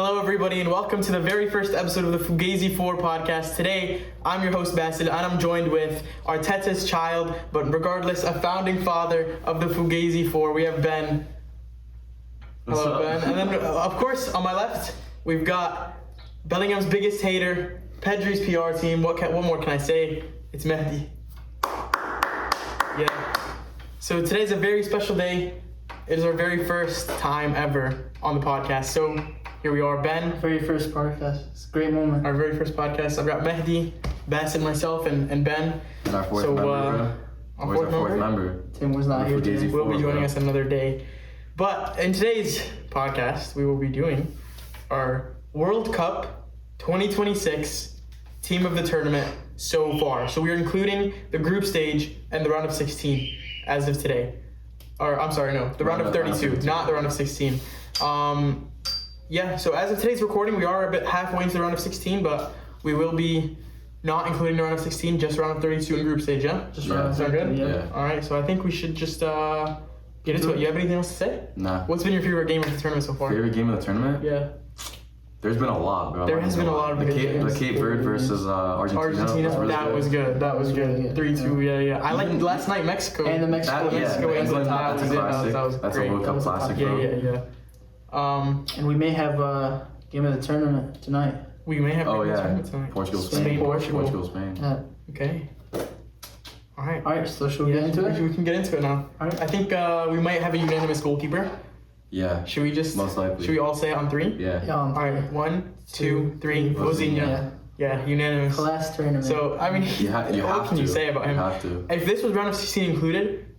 Hello, everybody, and welcome to the very first episode of the Fugazi 4 podcast. Today, I'm your host, Basil, and I'm joined with Arteta's child, but regardless, a founding father of the Fugazi 4. We have Ben. Hello, Ben. And then, of course, on my left, we've got Bellingham's biggest hater, Pedri's PR team. What more can I say? It's Mehdi. Yeah. So today's a very special day. It is our very first time ever on the podcast. So here we are, Ben. Very first podcast. It's a great moment. Our very first podcast. I've got Mehdi, Bassett, myself, and Ben. And our fourth member. Where's our fourth member? Tim was not here today. Will be joining us another day. But in today's podcast, we will be doing our World Cup 2026 team of the tournament so far. So we are including the group stage and the round of 16 as of today. Or, I'm sorry, no, the round of 32, not the round of 16. Yeah, so as of today's recording, we are a bit halfway into the round of 16, but we will be not including the round of 16, just round of 32 in group stage, yeah? Just round of 32, yeah. All right, so I think we should just get into it. You have anything else to say? Nah. What's been your favorite game of the tournament so far? Favorite game of the tournament? Yeah. There's been a lot, bro. There has been a lot of good games. The Cape Verde versus Argentina. That was good. 3-2, yeah. I liked last night Mexico. And the Mexico England. That was That's great. a World Cup classic, bro. Yeah. And we may have a game of the tournament tonight. We may have a game of the tournament tonight. Portugal, Spain. Yeah. Okay. All right, so should we get into it? We can get into it now. All right. I think we might have a unanimous goalkeeper. Yeah. Should we just? Most likely. Should we all say it on 3? Yeah. On all right. 1, 2, 3. Vozinha. Yeah, unanimous. Class tournament. So I mean, what can you say about him? You have to. If this was round of 16 included,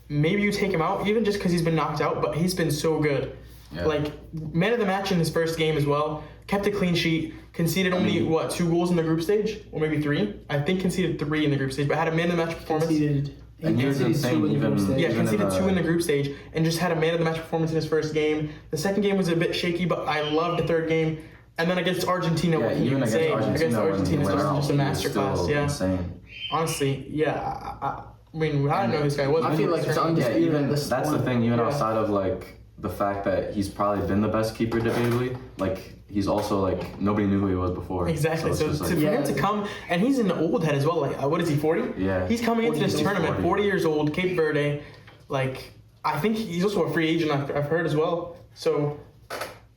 maybe you take him out, even just because he's been knocked out. But he's been so good. Yeah. Like man of the match in his first game as well. Kept a clean sheet. Conceded only 2 goals in the group stage, or maybe 3. I think conceded 3 in the group stage, but had a man of the match performance. And he was insane, conceded 2 in the group stage, and just had a man of the match performance in his first game. The second game was a bit shaky, but I loved the third game. And then against Argentina, what can you say? Against Argentina, it's just a masterclass. Yeah. Insane. Honestly, yeah. I mean, I didn't know this guy was. I feel like it's undisputed. That's the thing. Even outside of like the fact that he's probably been the best keeper debatably, like he's also like nobody knew who he was before. Exactly. So for him to come, and he's an old head as well. Like what is he, 40? Yeah. He's coming into this tournament, 40 years old, Cape Verde. Like I think he's also a free agent. I've heard as well. So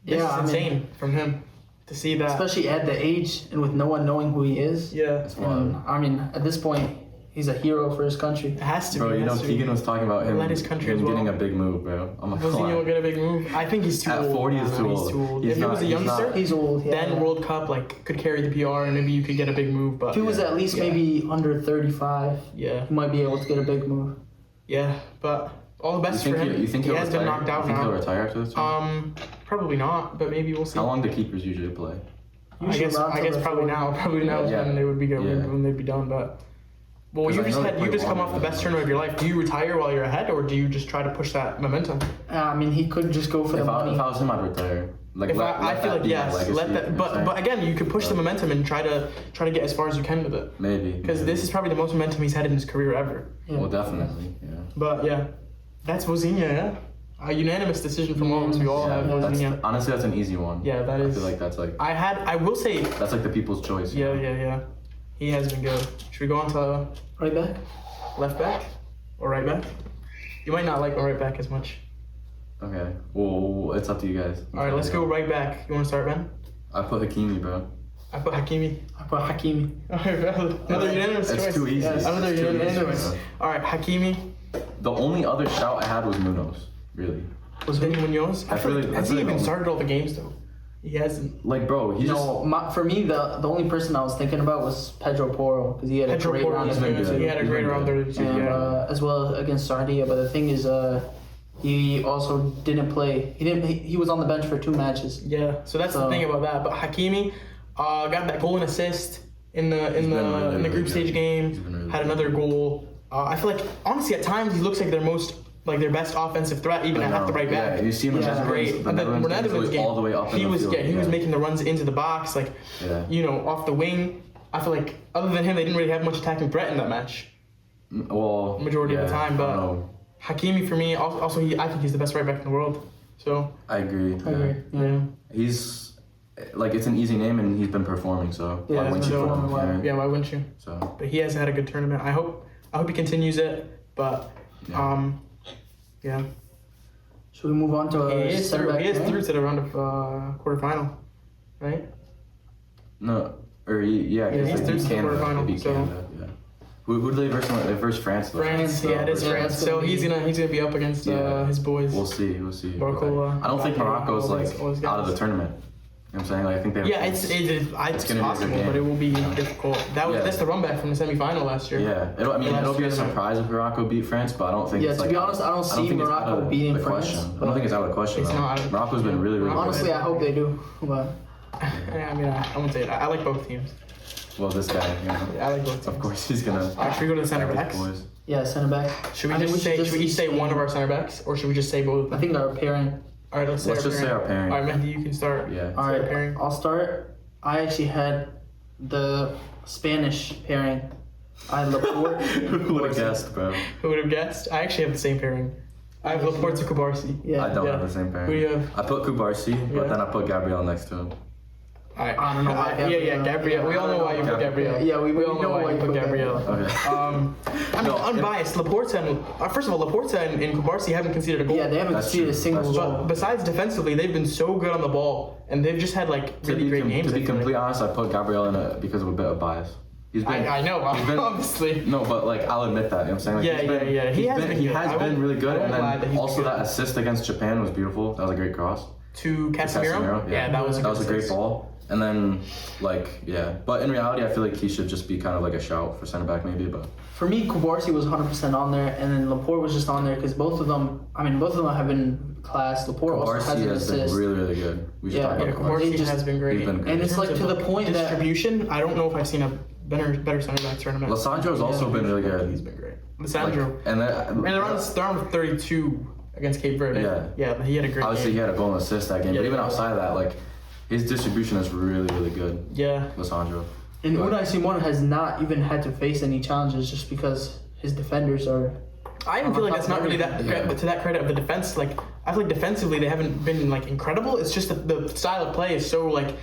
this is insane from him to see that, especially at the age and with no one knowing who he is. Yeah. And, I mean, at this point, he's a hero for his country. It has to bro, be. You know, Keegan was talking about him getting a big move, bro. Vozinha will get a big move. I think he's too old. At 40 is too old. If he was a youngster, he's old. Yeah. Then World Cup could carry the PR and maybe you could get a big move. But if he was at least maybe under 35, he might be able to get a big move. Yeah, but all the best for him. You think he has been knocked out now. You think he'll retire after this one? Probably not, but maybe we'll see. How long do keepers usually play? I guess probably now. Probably now is when they would be good, when they'd be done. But you just come off the best tournament of your life. Do you retire while you're ahead, or do you just try to push that momentum? I mean, he could just go for the money. If I was him, I'd retire. I feel like yes. Let that. But again, you could push the momentum and try to get as far as you can with it. Maybe. Because this is probably the most momentum he's had in his career ever. Yeah. Well, definitely. Yeah. But yeah, that's Vozinha. Yeah. A unanimous decision from all of us. We all have Vozinha. Honestly, that's an easy one. Yeah, that is. I feel like that's like. I will say. That's like the people's choice. Yeah. He has been good. Should we go on to right back, left back, or right back? You might not like my right back as much. Okay. Well, it's up to you guys. All right, let's go right back. You want to start, Ben? I put Hakimi, bro. I put Hakimi. All right, another unanimous choice. That's too easy. Yes. Another unanimous choice. All right, Hakimi. The only other shout I had was Munoz. Really. Was Vinny Munoz? Has he even started all the games though? He hasn't. Like, bro, for me, the only person I was thinking about was Pedro Porro because he had a great round. He had a great round 32. As well against Sardia. But the thing is, he also didn't play. He was on the bench for 2 matches. Yeah. So that's the thing about that. But Hakimi got that goal and assist in the group stage game. Had another goal. I feel like honestly at times he looks like their best offensive threat, even at the right back. Yeah, you see him great. And then Netherlands game, all the way up. He was making the runs into the box, off the wing. I feel like other than him, they didn't really have much attacking threat in that match. Well, majority of the time, but Hakimi for me, also I think he's the best right back in the world. So I agree. Yeah. He's like it's an easy name and he's been performing. So Yeah, why wouldn't he's you been put him? performing well. Yeah, why wouldn't you? So But he has had a good tournament. I hope he continues it. But yeah. Should we move on to He is center through. back He is pairing? through to the round of quarterfinal, right? no, or yeah, Yeah, he's they through beat to the Canada. quarterfinal, They beat so- Canada. Yeah. Who do they verse? They verse France. Though. France, yeah, it is Yeah, France. it's So gonna be- he's gonna be up against Yeah. his boys. We'll see. Barcola, I don't think Mbappe, Morocco's all like those out of guys. the tournament. You know what I'm saying? Like I think they. Have Yeah, a chance. it's gonna be a good possible, game. but it will be difficult. That's the run back from the semifinal last year. Yeah, it'll be a tournament. surprise if Morocco beat France, but I don't think. Yeah, it's to like, be honest, I don't see think it's Morocco out of beating the France, question. I but- don't think it's out of the question. It's though. not out of- Morocco's been really good. Honestly, I hope they do. But I mean, I wouldn't say it. I like both teams. Well, this guy, I like both teams. of course, he's gonna. Should we go to the center backs? Boys. yeah, center back. Should we I mean, just say? Should we each say one of our center backs, or should we just say both? I think our pairing. All right, let's Let's just say our pairing. All right, Mehdi, you can start. Yeah. All Say our right, pairing. I'll start. I actually had the Spanish pairing. I had Laporte. Who would have guessed, bro? Who would have guessed? I actually have the same pairing. I have Laporte to Kubarsi. Yeah. I don't Yeah. have the same Who do pairing. you have? I put Kubarsi, Yeah. but then I put Gabriel next to him. All right. I don't know why Yeah, Gabriel. Gabriel. We all know why you put Gabriel. Yeah, we all know why you put Gabriel. Okay. I mean, No, unbiased. Laporta and first of all, Laporta and Kubarsi haven't conceded a goal. Yeah, they haven't That's conceded a true. single That's goal. But besides defensively, they've been so good on the ball, and they've just had like really great games. To I be feel completely like. honest, I put Gabriel in it because of a bit of bias. He's been. I know, he's been- obviously. No, but like I'll admit that. You know what I'm saying? Like, Yeah, he's been, yeah. He has been He good. has I been won't- really I good, won't and lie then that he's also been good. that assist against Japan was beautiful. That was a great cross. To Casemiro? Yeah, that was a that good was a great assist. ball. And then but in reality, I feel like he should just be kind of like a shout for center back maybe. But For me, Kubarsi was 100% on there, and then Laporte was just on there because both of them have been class. Laporte also has Kubarsi an has been assist. really, really good. We should Yeah, talk Yeah, about Kubarsi. They Kubarsi just- has been great. He's been good. And it's In like terms to of the point that distribution, I don't know if I've seen a better center back tournament. Lissandro's also been really good. He's been great. Lissandro. And And around 32 against Cape Verde. Yeah. He had a great obviously he game. had a goal and assist that game. Yeah, But even yeah. outside of that, like his distribution is really, really good. Yeah. Lissandro. and But- Unai Simon has not even had to face any challenges just because his defenders are. I even feel like that's not really that Yeah. to that credit of the defense. Like I feel like defensively they haven't been like incredible. It's just that the style of play is so like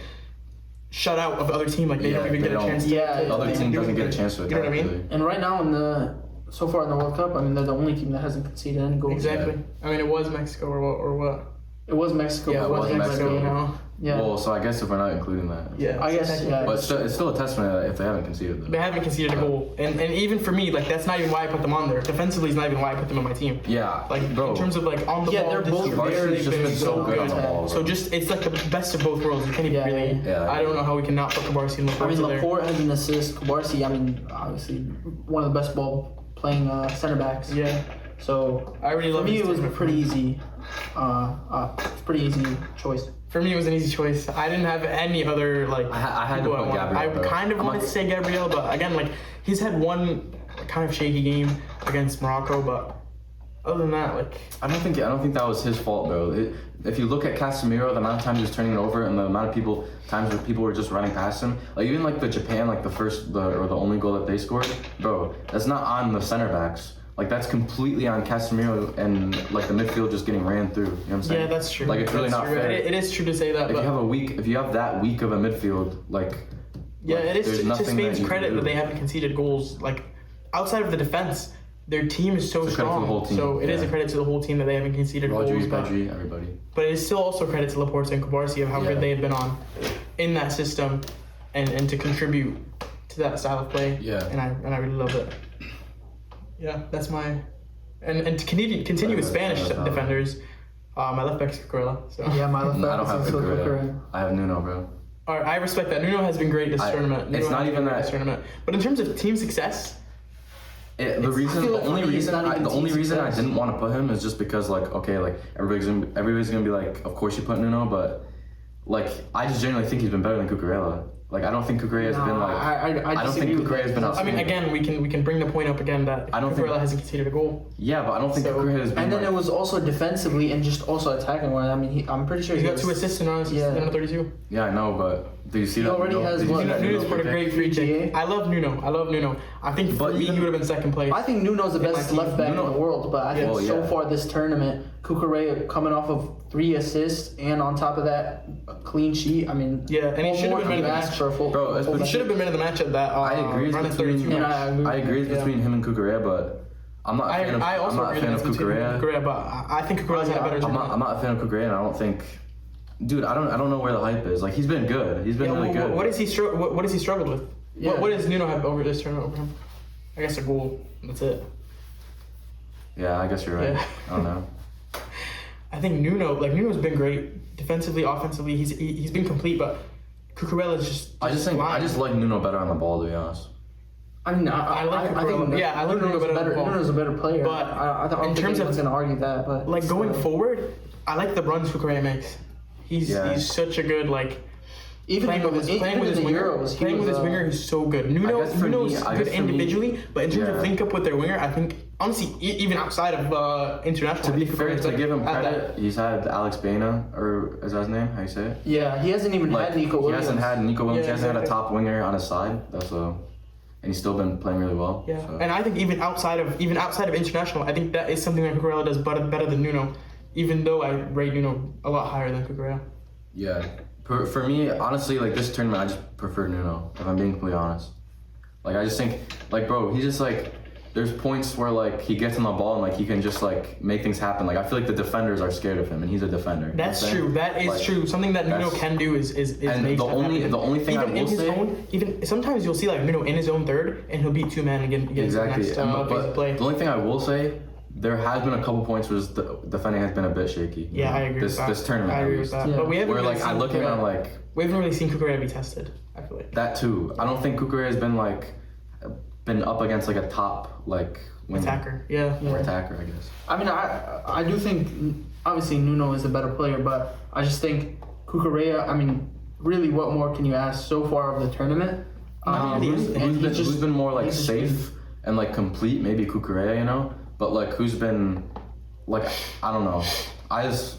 shut out of the other team. Like they don't even they get a don't- chance. Yeah, to, The other they team do doesn't get a it. chance to You know what I attack. mean? really. And right now so far in the World Cup, I mean they're the only team that hasn't conceded any goals. Exactly. I mean, it was Mexico or what? It was Mexico. Yeah, it but was Mexico. Mexico. now. Yeah. Well, so I guess if we're not including that. Yeah. I guess, yeah. But it's still a testament that if they haven't conceded They though. haven't conceded a goal, and even for me, like that's not even why I put them on there. Defensively is not even why I put them on my team. Yeah. Like bro. in terms of like on the Yeah, ball, they're both distribution, very they've just been so good on the ball. So just it's like the best of both worlds. You can't even Yeah, really. yeah. I don't know how we can not put Kubarsi and I Laporte mean, there. Laporte has an assist. Kubarsi, I mean, obviously one of the best ball playing center backs. Yeah, So I really for love. me, his it was team. pretty easy. Pretty easy choice. For me, it was an easy choice. I didn't have any other like. I had to people put wanted. Gabriel, I bro. kind of I'm wanted not- to say Gabriel, but again, like he's had one kind of shaky game against Morocco, but other than that, like I don't think that was his fault, bro. If you look at Casemiro, the amount of times he was turning it over and the amount of times where people were just running past him, like even like the Japan, like the only goal that they scored, bro, that's not on the center backs. Like that's completely on Casemiro and like the midfield just getting ran through. You know what I'm saying? yeah, that's true. Like it's really That's not true. fair. It is true to say that, If but you have that weak of a midfield, like yeah, like, it is there's to nothing Spain's that you can credit do. that they haven't conceded goals. Like outside of the defense, their team is so It's a credit to strong. the whole team, So it is a yeah. credit to the whole team that they haven't conceded goals. Rodri, But, Pedri, everybody. but it is still also credit to Laporte and Kubarsi of how Yeah. good they have been on in that system, and to contribute to that style of play. Yeah. And I really love it. Yeah, that's my. And to continue with Spanish That's valid. defenders, my left back is Cucurella. So Yeah, my left No, I back don't have is Cucurella. I have Nuno, bro. all right, I respect that. Nuno has been great this tournament. Nuno it's has not been even great that- this tournament. But in terms of team success, The feel like for me, it's not even the only team reason I success. didn't want to put him is just because like okay like everybody's gonna be like of course you put Nuno, but like I just genuinely think he's been better than Cucurella. Like I don't think Cucurella has been like I don't think disagree with Cucurella has that. been I outstanding. mean, again, we can bring the point up again that I don't think- Cucurella hasn't conceded a goal. Yeah, but I don't think So- Cucurella has been. And then like, it was also defensively and just also attacking wise. I mean, I'm pretty sure He's he got has 2 assists in round Yeah. 32. yeah, I know, but do you see He that? already has did you what? see that Nuno's Nuno put a pick? great free kick. PGA? I love Nuno. I think for But me, even- he would have been second place. I think Nuno's the In my best team. left back in Nuno- the world, but I think Well, so yeah. far this tournament, Cucurella coming off of 3 assists and on top of that, a clean sheet. I mean, Yeah, and he what should more have been can man you of the ask match. for a full. Bro, it's full He should have been man of the match at that. I agree it's run of between- 32 And match. I agree. I agree it's Yeah. between him and Cucurella, but I'm not a fan of. I also I'm not a agree fan that's of between Cucurella. Cucurella, but I think Cucurella's had a better I'm tournament. not a fan of Cucurella, and I don't think. Dude, I don't know where the hype is. Like he's been good. He's been really good. What has he struggled with? Yeah. What does Nuno have over this tournament over him? I guess a goal. That's it. Yeah, I guess you're right. Yeah. I don't know. I think Nuno's been great defensively, offensively. He's been complete, but Cucurella's just. I just like Nuno better on the ball, to be honest. I mean, I like I think Cucurella. Yeah, I like Nuno's Nuno better than Paul. Nuno's a better player. But I don't in think terms of- anyone's gonna argue that. But Like going still. forward, I like the runs Cucurella makes. He's such a good even playing in with his winger. Euros, Playing with his winger, he's so good. Nuno's good individually, but in terms of link up with their winger, I think honestly, even outside of international. To I be think fair, Cucurella's to better give him at that. credit, he's had Alex Baena, or is that his name? How you say it? Yeah, he hasn't even had Nico He Williams. hasn't had Nico Williams. Yeah, he hasn't had a exactly. top winger on his side. And he's still been playing really well. Yeah, so. and I think even outside of international, I think that is something that Cucurella does better than Nuno. Even though I rate Nuno a lot higher than Cucurella. Yeah. For me, honestly, like this tournament, I just prefer Nuno, if I'm being completely honest. Like, I just think, like, bro, he's just like, there's points where, like, he gets on the ball and, like, he can just, like, make things happen. Like, I feel like the defenders are scared of him, and he's a defender. That's You know true. what I'm That is Like, true. Something that Nuno that's- can do is and make the stuff only- happen. the only thing I even will in his say- own, even sometimes you'll see like Nuno in his own third, and he'll beat 2 men against Exactly. the next And, piece of but play. the only thing I will say, there has been a couple points where the defending has been a bit shaky. you Yeah, know, I agree This with that. this tournament, I at agree with least. that. Yeah. But we haven't Where, really like, I seen look at him, Cucurella- like, we haven't really seen Cucurella be tested. I feel like. that too. I don't think Cucurella has been, like, been up against, like, a top, like, winger. Attacker. Yeah. Or attacker, I guess. I mean, I do think obviously Nuno is a better player, but I just think Cucurella. I mean, really, what more can you ask so far of the tournament? Who's been more like he's just safe and like complete? Maybe Cucurella, you know. But like, who's been like, I don't know. I just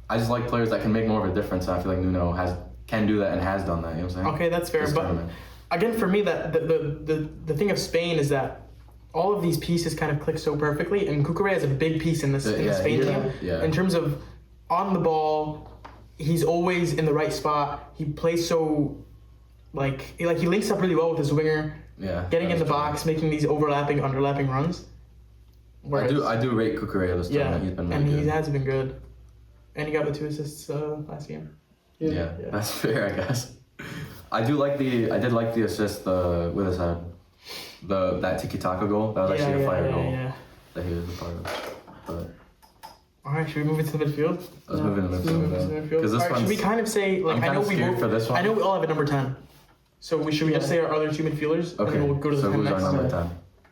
like players that can make more of a difference. And I feel like Nuno can do that and has done that. You know what I'm saying? Okay, that's fair. This But tournament. again, for me, that the thing of Spain is that all of these pieces kind of click so perfectly, and Cucurella is a big piece in this in the Yeah, Spain yeah, team. yeah. In terms of on the ball, he's always in the right spot. He plays so like he links up really well with his winger, Yeah. getting in that's the true. box, making these underlapping runs. Whereas, I do rate Cucurella this yeah, tournament. He's been really and good. he has been good, and he got the 2 assists last game. Yeah, Yeah. that's fair, I guess. I did like the assist with his head. That tiki taka goal. That was actually a fire goal Yeah. that he was a part of. But All right, should we move into the midfield? let's move into Let's move into the midfield. midfield. Because this All right, should we one's kind of say like I'm I know kinda we scared both, for this one. I know we all have a number 10. So should we just say our other 2 midfielders okay. and then we'll go to the So 10 who's our next? number 10?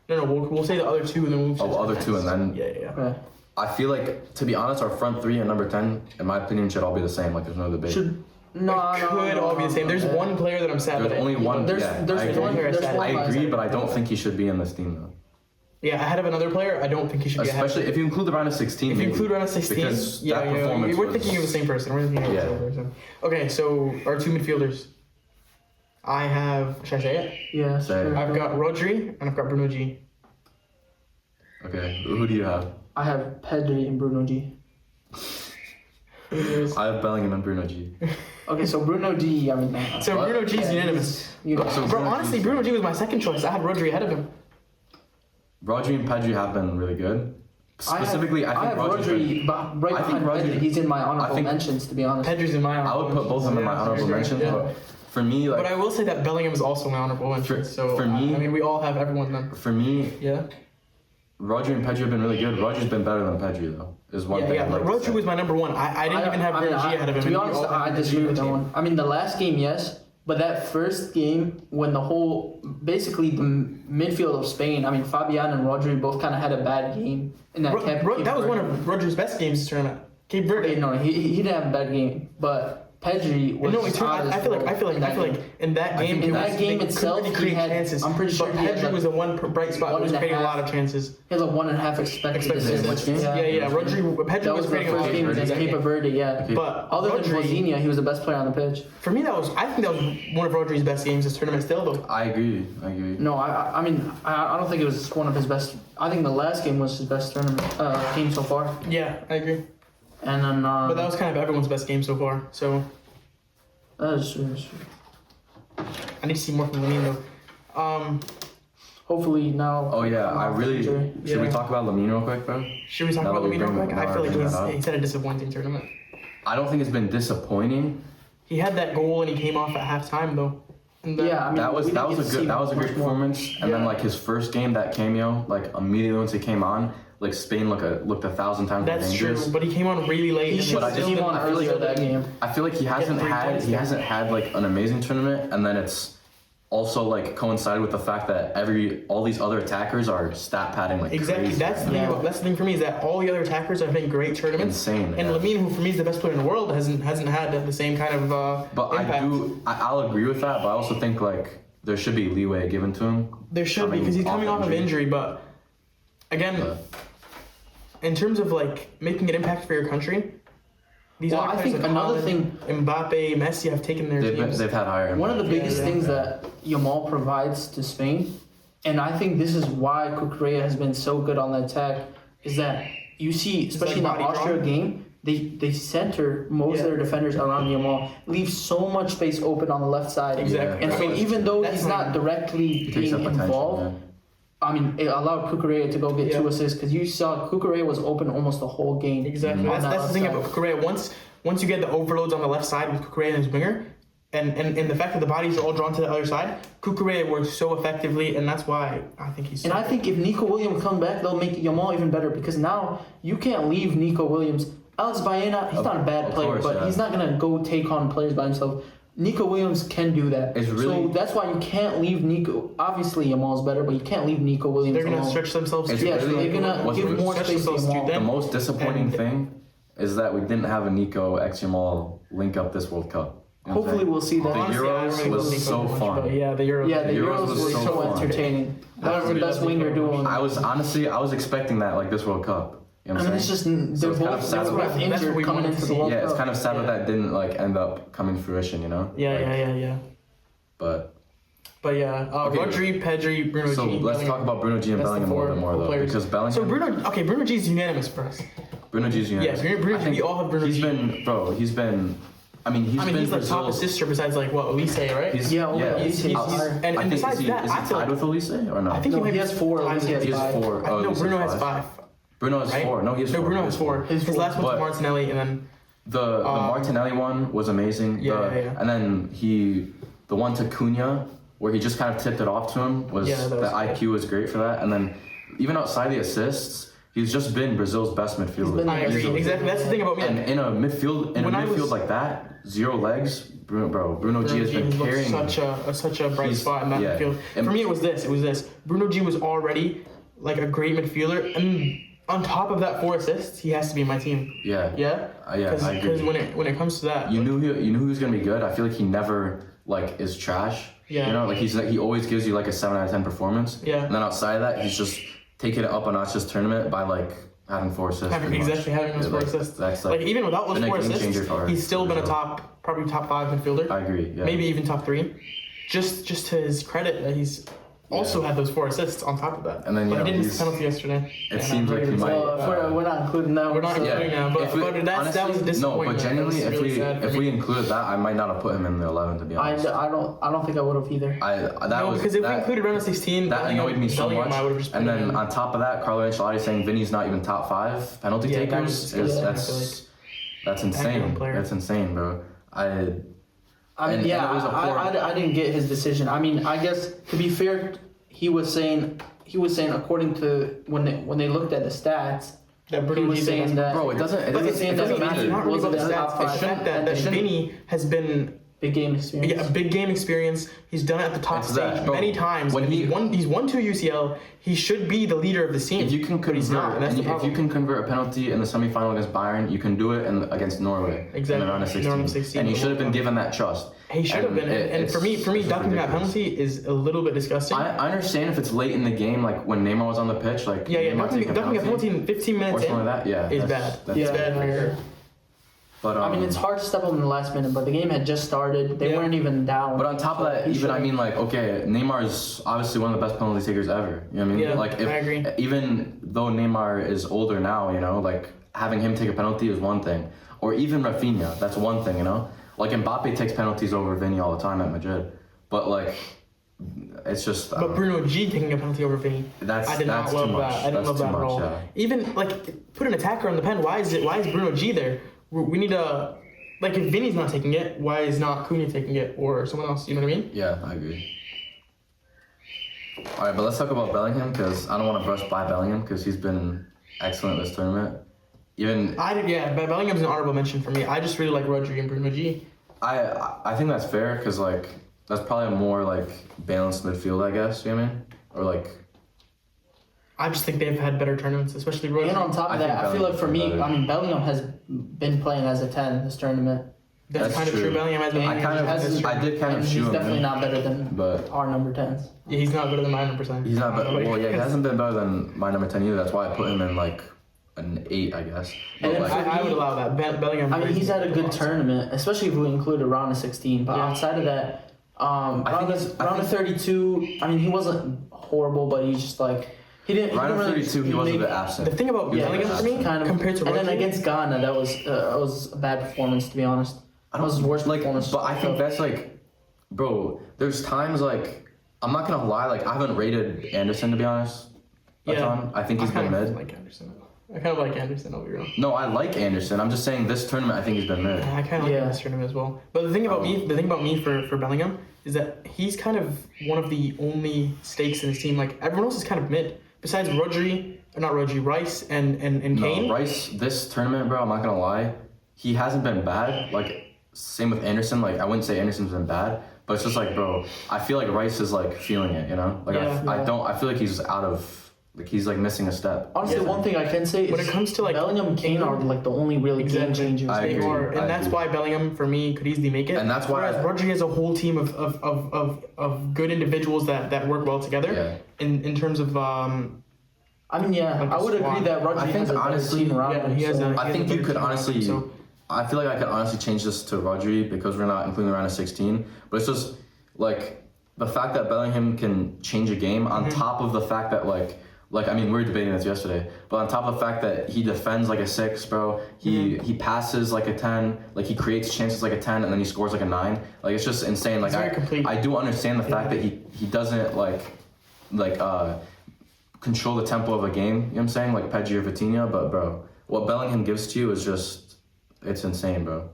No, we'll say the other 2 and then we'll move to Oh, the other 10 2 and next. then Yeah. Okay. I feel like, to be honest, our front 3 and number 10, in my opinion, should all be the same. Like, there's no debate. Should It could all be the same. There's one player that I'm sad There's that only one. There's yeah, there's I one agree. there's one I guy agree, that- but I don't think he should be in this team though. Yeah, ahead of another player, I don't think he should be ahead. Especially if you include the round of 16. If you maybe. include round of 16, Because that yeah, performance we're was- thinking of the same person. We're thinking of the Yeah. same person. Okay, so our 2 midfielders. I have, should I say it? Yeah. Say. sure. I've got Rodri and I've got Bruno G. Okay, who do you have? I have Pedri and Bruno G. I have Bellingham and Bruno G. Okay, so Bruno G. I mean. So What? Bruno G is yeah, unanimous. You know, So Bro, Bruno honestly, G's- Bruno G was my second choice. I had Rodri ahead of him. Rodri and Pedri have been really good. Specifically, I have think Rodri's been- Rodri, but right I think behind Rodri- Pedri. He's in my I honorable think- mentions, to be honest. Pedri's in my I honorable would put both of them in my Yeah, I honorable agree, mentions, yeah. but for me, like But I will say that Bellingham is also my honorable mention. For- So for me- I mean, we all have everyone then. for me, Yeah. Rodri and Pedri have been really good. Rodri's been better than Pedri though. Is one thing. Yeah. I'd like to Rodri say. was my number 1. I didn't even have Bruno G ahead of him. To be and we honest, all had I Bruno G disagree on with the that team. one. I mean, the last game, yes, but that first game when the whole, basically the midfield of Spain, I mean, Fabian and Rodri both kind of had a bad game in that Cape That was Verde. one of Rodri's best games this tournament. Cape Verde. No, he didn't have a bad game, but Pedri was. No, I feel like in that game, itself, he created chances. I'm pretty sure but he had Pedri was the one bright spot that was creating a lot of chances. He has a 1.5 expected Pedri was creating a lot of game chances. against Cape Verde, yeah. Okay. But Other than Rodri, Bozinha, he was the best player on the pitch. for me, I think that was one of Rodri's best games this tournament. Still though. I agree. No, I mean, I don't think it was one of his best. I think the last game was his best tournament game so far. Yeah, I agree. And then. But that was kind of everyone's best game so far. So. That is true. I need to see more from Lamine though. Hopefully now. Oh yeah, I really. Should we talk about Lamine real quick, bro? Should we talk Now about that we Lamine real bring- quick? I now feel I like bring that up. he's had a disappointing tournament. I don't think it's been disappointing. He had that goal and he came off at halftime though. And then- Yeah, I mean, That was we didn't a get to see good much more. performance. And then Yeah. like his first game, that cameo, like immediately once he came on, like Spain looked 1,000 times more That's true, dangerous. but he came on really late. He and should But I have just- came on I earlier that game. I feel like he hasn't 3 points there. had like an amazing tournament, and then it's also like coincided with the fact that all these other attackers are stat padding like Exactly. crazy. That's the thing. Yeah. That's the thing for me is that all the other attackers have been great tournaments. Insane, And yeah. Lamine, who for me is the best player in the world, hasn't had the same kind of But impact. I'll agree with that. But I also think like there should be leeway given to him. There should be because he's coming off of injury. But again, But in terms of like making an impact for your country, these Well, other I players think like another Haaland, Mbappe, Messi have taken their teams. they've had higher. One of the impact. biggest yeah. things that Yamal provides to Spain, and I think this is why Cucurella has been so good on the attack, is that you see, especially in the like body Austria drawn? game, they center most of Yeah. their defenders around Yamal, leave so much space open on the left side. Exactly. And so That's even though that's he's not my- directly He takes being up attention, involved, yeah. I mean, it allowed Cucurella to go get Yeah. 2 assists because you saw Cucurella was open almost the whole game. Exactly. on that That's the thing left about side. Cucurella. Once you get the overloads on the left side with Cucurella and his winger, and the fact that the bodies are all drawn to the other side, Cucurella works so effectively, and that's why I think he's. And I think if Nico Williams come back, they'll make Yamal even better because now you can't leave Nico Williams. Alex Baena, he's not a bad Of player, course, but yeah. he's not gonna go take on players by himself. Nico Williams can do that. It's really- so that's why you can't leave Nico. Obviously, Yamal's better, but you can't leave Nico Williams they're gonna alone. stretch themselves. It's too Yeah, so really- they're gonna what's give really- more stretch space to themselves too Yamal. thin. The most disappointing And- thing is that we didn't have a Nico x Jamal link up this World Cup. You know what I'm Hopefully, saying? we'll see that. The Honestly, I don't Euros really was think so much, fun. but yeah, the Euros. Yeah, the Euros was so fun. entertaining. That was the really best love winger Nico. duo. I was expecting that like this World Cup. You know I what mean, I'm it's saying? just So they're it's kind of both sad they were that- both that's what injured we coming wanted into to the see. World Yeah, Cup. it's kind of sad that didn't like end up coming to fruition, you know? Yeah, Like, yeah. But But yeah, Okay. Rodri, Pedri, Bruno so G. let's talk about Bruno G and That's the Bellingham a little bit more four though, players. because Bellingham. So Bruno G is unanimous for us. Bruno G's unanimous. Yeah, Bruno I G, think we all have Bruno He's G. been, bro. He's been. I mean, He's like top Brazil's- assister besides like what Elise, right? He's, Yeah, yeah. Elise is he's- higher. and I think besides is he, that, is he I feel tied like with Elise or no? I think No, he might he be has 4, tied Elise with- has he has 5. 4. No, Elise Bruno has has 5. Bruno has Right? 4. No, he has 4. No, Bruno He has 4. His four. last one's But- Martinelli, and then The Martinelli one was amazing. Yeah, The- yeah. And then the one to Cunha, where he just kind of tipped it off to him, was Yeah, that was the great. IQ was great for that. And then even outside the assists, he's just been Brazil's best midfielder. been I agree. easily. Exactly. That's the thing about me. And in a midfield When I was- like that, 0 legs, Bruno G Bruno has G been looks carrying. such a bright He's- spot in that yeah. midfield. And- For me, it was this. Bruno G was already like a great midfielder, and on top of that 4 assists, he has to be in my team. Yeah. Yeah. Yeah, I agree. Because when it comes to that, You knew he was gonna be good. I feel like he never like is trash. Yeah. You know, like he always gives you like a 7 out of 10 performance. Yeah. And then outside of that, he's just taking it up a notch this tournament by like having 4 assists. pretty much. having those Yeah, 4 like, assists. That's Like even without those been a 4 game assists, changer for he's still been a Brazil. probably top 5 midfielder. I agree. Yeah. Maybe even top 3. Just to his credit that he's also had those 4 assists on top of that. And then, you but know, he didn't miss he's- the penalty yesterday. it And seems I'm like he really might- upset. So if we're not including that. We're not so- including now, but If we- that was a honestly, disappointment. No, but genuinely, That was really sad for if me. we included that, I might not have put him in the 11 to be honest. I don't think I would have either. That was because if we that, included round of 16, that annoyed me so Bellingham, much. I would have just And put him then in. on top of that, Carlo Ancelotti saying Vini's not even top 5 penalty Yeah, that takers. was disgusting, I feel That's insane. Excellent player. That's insane, bro. I mean, And yeah, it was a poor- I didn't get his decision. I mean, I guess to be fair, he was saying according to when they looked at the stats, that Bruno he was G's the best saying that. Bro, it doesn't But it's matter. saying that It's Vini not really wasn't about the the stats. top 5 It's the fact that and Vini has been Big game experience. Yeah, a big game experience. He's done it at the top stage bro, many times. when he's won 2 UCL. He should be the leader of the team. If you can but he's not. convert, That's the if you problem. can convert a penalty in the semifinal against Bayern, you can do it against Norway Exactly. in the round of 16. Round of 16, And he the should have been World Cup. given that trust. He should have been. And for me, ducking that ridiculous. penalty is a little bit disgusting. I understand if it's late in the game, like when Neymar was on the pitch, like yeah, Neymar taking ducking a penalty in 15 or minutes something like that. Yeah, is that's- bad. that's It's bad. bad for your. But I mean, it's hard to step up in the last minute, but the game had just started. They weren't even down. But on top of that, He even should've- I mean, like, okay, Neymar is obviously one of the best penalty takers ever. You know what I mean? Yeah, like, I agree. Even though Neymar is older now, you know, like having him take a penalty is one thing, or even Rafinha, that's one thing, you know. Like Mbappe takes penalties over VINI all the time at Madrid, but like, it's just. But Bruno G taking a penalty over Vinny. That's I did not that's love too that. much. I didn't That's love too that at much, all. yeah. Even like put an attacker on the pen. Why is Bruno G there? We need a like if Vinny's not taking it, why is not Cunha taking it or someone else? You know what I mean? Yeah, I agree. All right, but let's talk about Bellingham because I don't want to brush by Bellingham because he's been excellent this tournament. Even But Bellingham's an honorable mention for me. I just really like Rodri and Bruno G. I think that's fair because like that's probably a more like balanced midfield, I guess. You know what I mean? Or like I just think they've had better tournaments, especially Rodri. And on top I of that, think I feel like for me, Bellingham's better. Bellingham has been playing as a 10 this tournament. That's kind of true. true. Bellingham has been. And I kind of- has- I did kind of and shoe he's him definitely in, not better than but our number 10s. Yeah, he's not better than my 100%. he's not. Like, Well, yeah, he hasn't been better than my number 10 either. That's why I put him in like an 8, I guess. And But then like, I would allow that. Bellingham. I mean, he's had a good turn. tournament, especially if we include a round of 16. But Yeah. outside of that, round I of 32, I mean, he wasn't horrible, but he's just like, he didn't. round of he didn't 32, he was a make- bit absent. The thing about He was Bellingham a for bit me, kind of compared to and then Rodri, against Ghana, that was a bad performance, to be honest. That was his worst like, performance. but I think that's like, bro. There's times like I'm not gonna lie, like I haven't rated Anderson to be honest. A ton. I think he's been kind of mid. like Anderson. I kind of like Anderson over here. No, I like Anderson. I'm just saying this tournament, I think he's been mid. I kind of like Yeah. this tournament as well. But the thing about me for Bellingham is that he's kind of one of the only stakes in his team. Like everyone else is kind of mid. Besides Rice and Kane. No, Rice, this tournament, bro, I'm not gonna lie, he hasn't been bad. Like, same with Anderson. Like, I wouldn't say Anderson's been bad, but it's just like, bro, I feel like Rice is like feeling it, you know? Like, Yeah. I feel like he's out of, like, he's like missing a step. Honestly, Yeah. one thing I can say is When it comes to, like, Bellingham and Kane are like the only really game Exactly. changers. I They agree. are, and I that's agree. why Bellingham for me could easily make it. And that's why Whereas Rodri has a whole team of good individuals that work well together. Yeah. In terms of I mean, yeah, Like I a would squad. agree that Rodri I think has a better honestly- team around Yeah, him. he has so- a- I think you could honestly, So- I feel like I could honestly change this to Rodri because we're not including the round of 16. But it's just like the fact that Bellingham can change a game on top of the fact that like I mean we were debating this yesterday, but on top of the fact that he defends like a 6, bro. He passes like a 10, like he creates chances like a 10, and then he scores like a 9. Like it's just insane. Like He's very complete. I do understand the fact that he doesn't like control the tempo of a game. You know what I'm saying? Like Pedri or Vitinha, but bro, what Bellingham gives to you is just, it's insane, bro.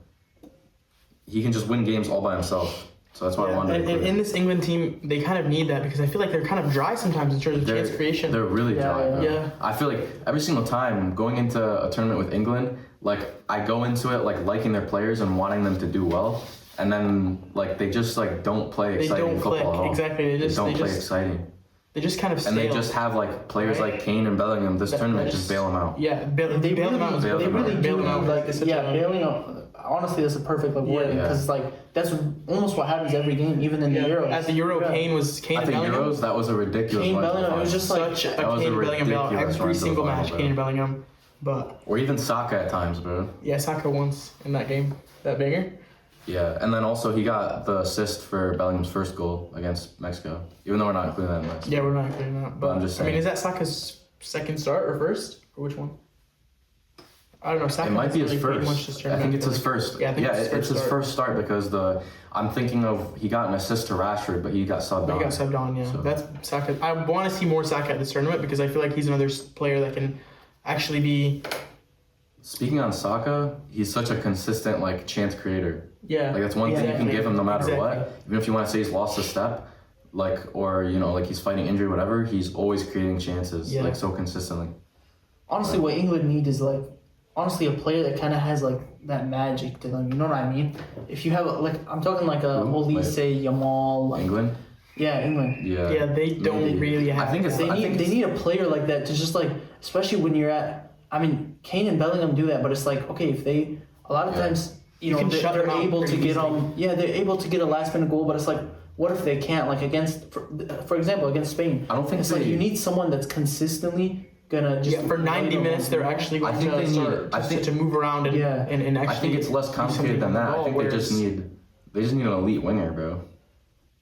He can just win games all by himself. So that's why I wanted to and include in him. this England team, they kind of need that because I feel like they're kind of dry sometimes in terms of chance creation. They're really Yeah, dry, bro. yeah. I feel like every single time going into a tournament with England, like I go into it like liking their players and wanting them to do well, and then like they just like don't play They exciting don't football click. at all. Exactly. They don't play just exciting. they just kind of And they stale. just have like players Right. like Kane and Bellingham. This tournament that just is- bail them out. Yeah, bail They them really, out. Bail they them really out. do Bail them out. like, It's such yeah, a- bailing out. Honestly, that's a perfect like word Yeah. because like that's almost what happens every game, even in the Euros. At the Euro, Yeah. Kane I and think Bellingham. Euros, that was a ridiculous Kane, run to the Bellingham, it was final. just like Such a That was a Kane Bellingham battle. ridiculous run Every to the single final, match, bro. Kane and Bellingham. But Or even Saka at times, bro. yeah, Saka once in that game, that banger. Yeah, and then also he got the assist for Bellingham's first goal against Mexico, even though we're not including that in this. Yeah, we're not including that. But I'm just I mean, saying. is that Saka's second start or first? Or which one? I don't know. Saka It might be hasn't his really played much first. this I tournament, think it's feel his like. first. Yeah, I think it's his first start because I'm thinking of he got an assist to Rashford, but he got subbed But on. he got subbed on, yeah. So- That's Saka. I want to see more Saka at this tournament because I feel like he's another player that can actually be. Speaking on Saka, he's such a consistent like chance creator. Yeah. Like that's one thing you can Exactly. give him no matter Exactly. what. Even if you want to say he's lost a step, like or like he's fighting injury, whatever, he's always creating chances Yeah. like so consistently. honestly, what England need is like honestly a player that kind of has like that magic to them. You know what I mean? If you have like I'm talking like a Olise, Yamal, like, England. Yeah, England. Yeah. Yeah, they don't Maybe. really have. I think it's. They need a player like that to just like, especially when you're at. I mean, Kane and Bellingham do that, but it's like okay, if they a lot of times You can shut they're them out able to pretty get easily. they're able to get a last minute goal, but it's like what if they can't like against for example against Spain? I don't think it's like you need someone that's consistently gonna just for 90 minutes they're actually going to move around and and actually. I think it's less complicated than that. I think they just need an elite winger, bro.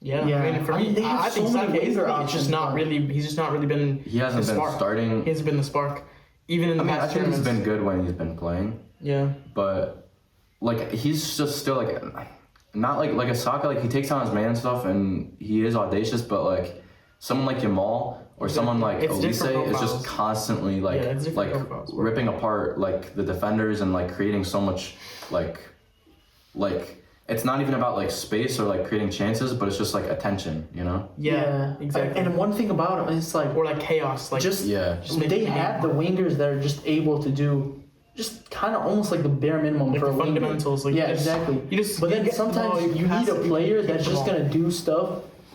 Yeah. I mean, for I mean, me, they have I think so many Southgate winger it's options, just not but- really. He's just not really been. He hasn't the been spark. starting. He hasn't been the spark, even in the I mean, I past think he's tournaments. been good when he's been playing, Yeah. but like he's just still like not like a Saka. Like he takes on his man stuff and he is audacious, but like someone like Yamal or someone like It's different Olise is profiles. just constantly like Yeah, it's different like profiles. ripping apart like the defenders and like creating so much like it's not even about like space or like creating chances, but it's just like attention, you know? Yeah. Exactly. And one thing about them is like or like chaos, like just make they the have the game wingers that are just able to do just kind of almost like the bare minimum like for the a winger. fundamentals. Like Yeah, you just- exactly. You just. But you then get the ball, sometimes you pass need a it, player you that's get the just ball. gonna do stuff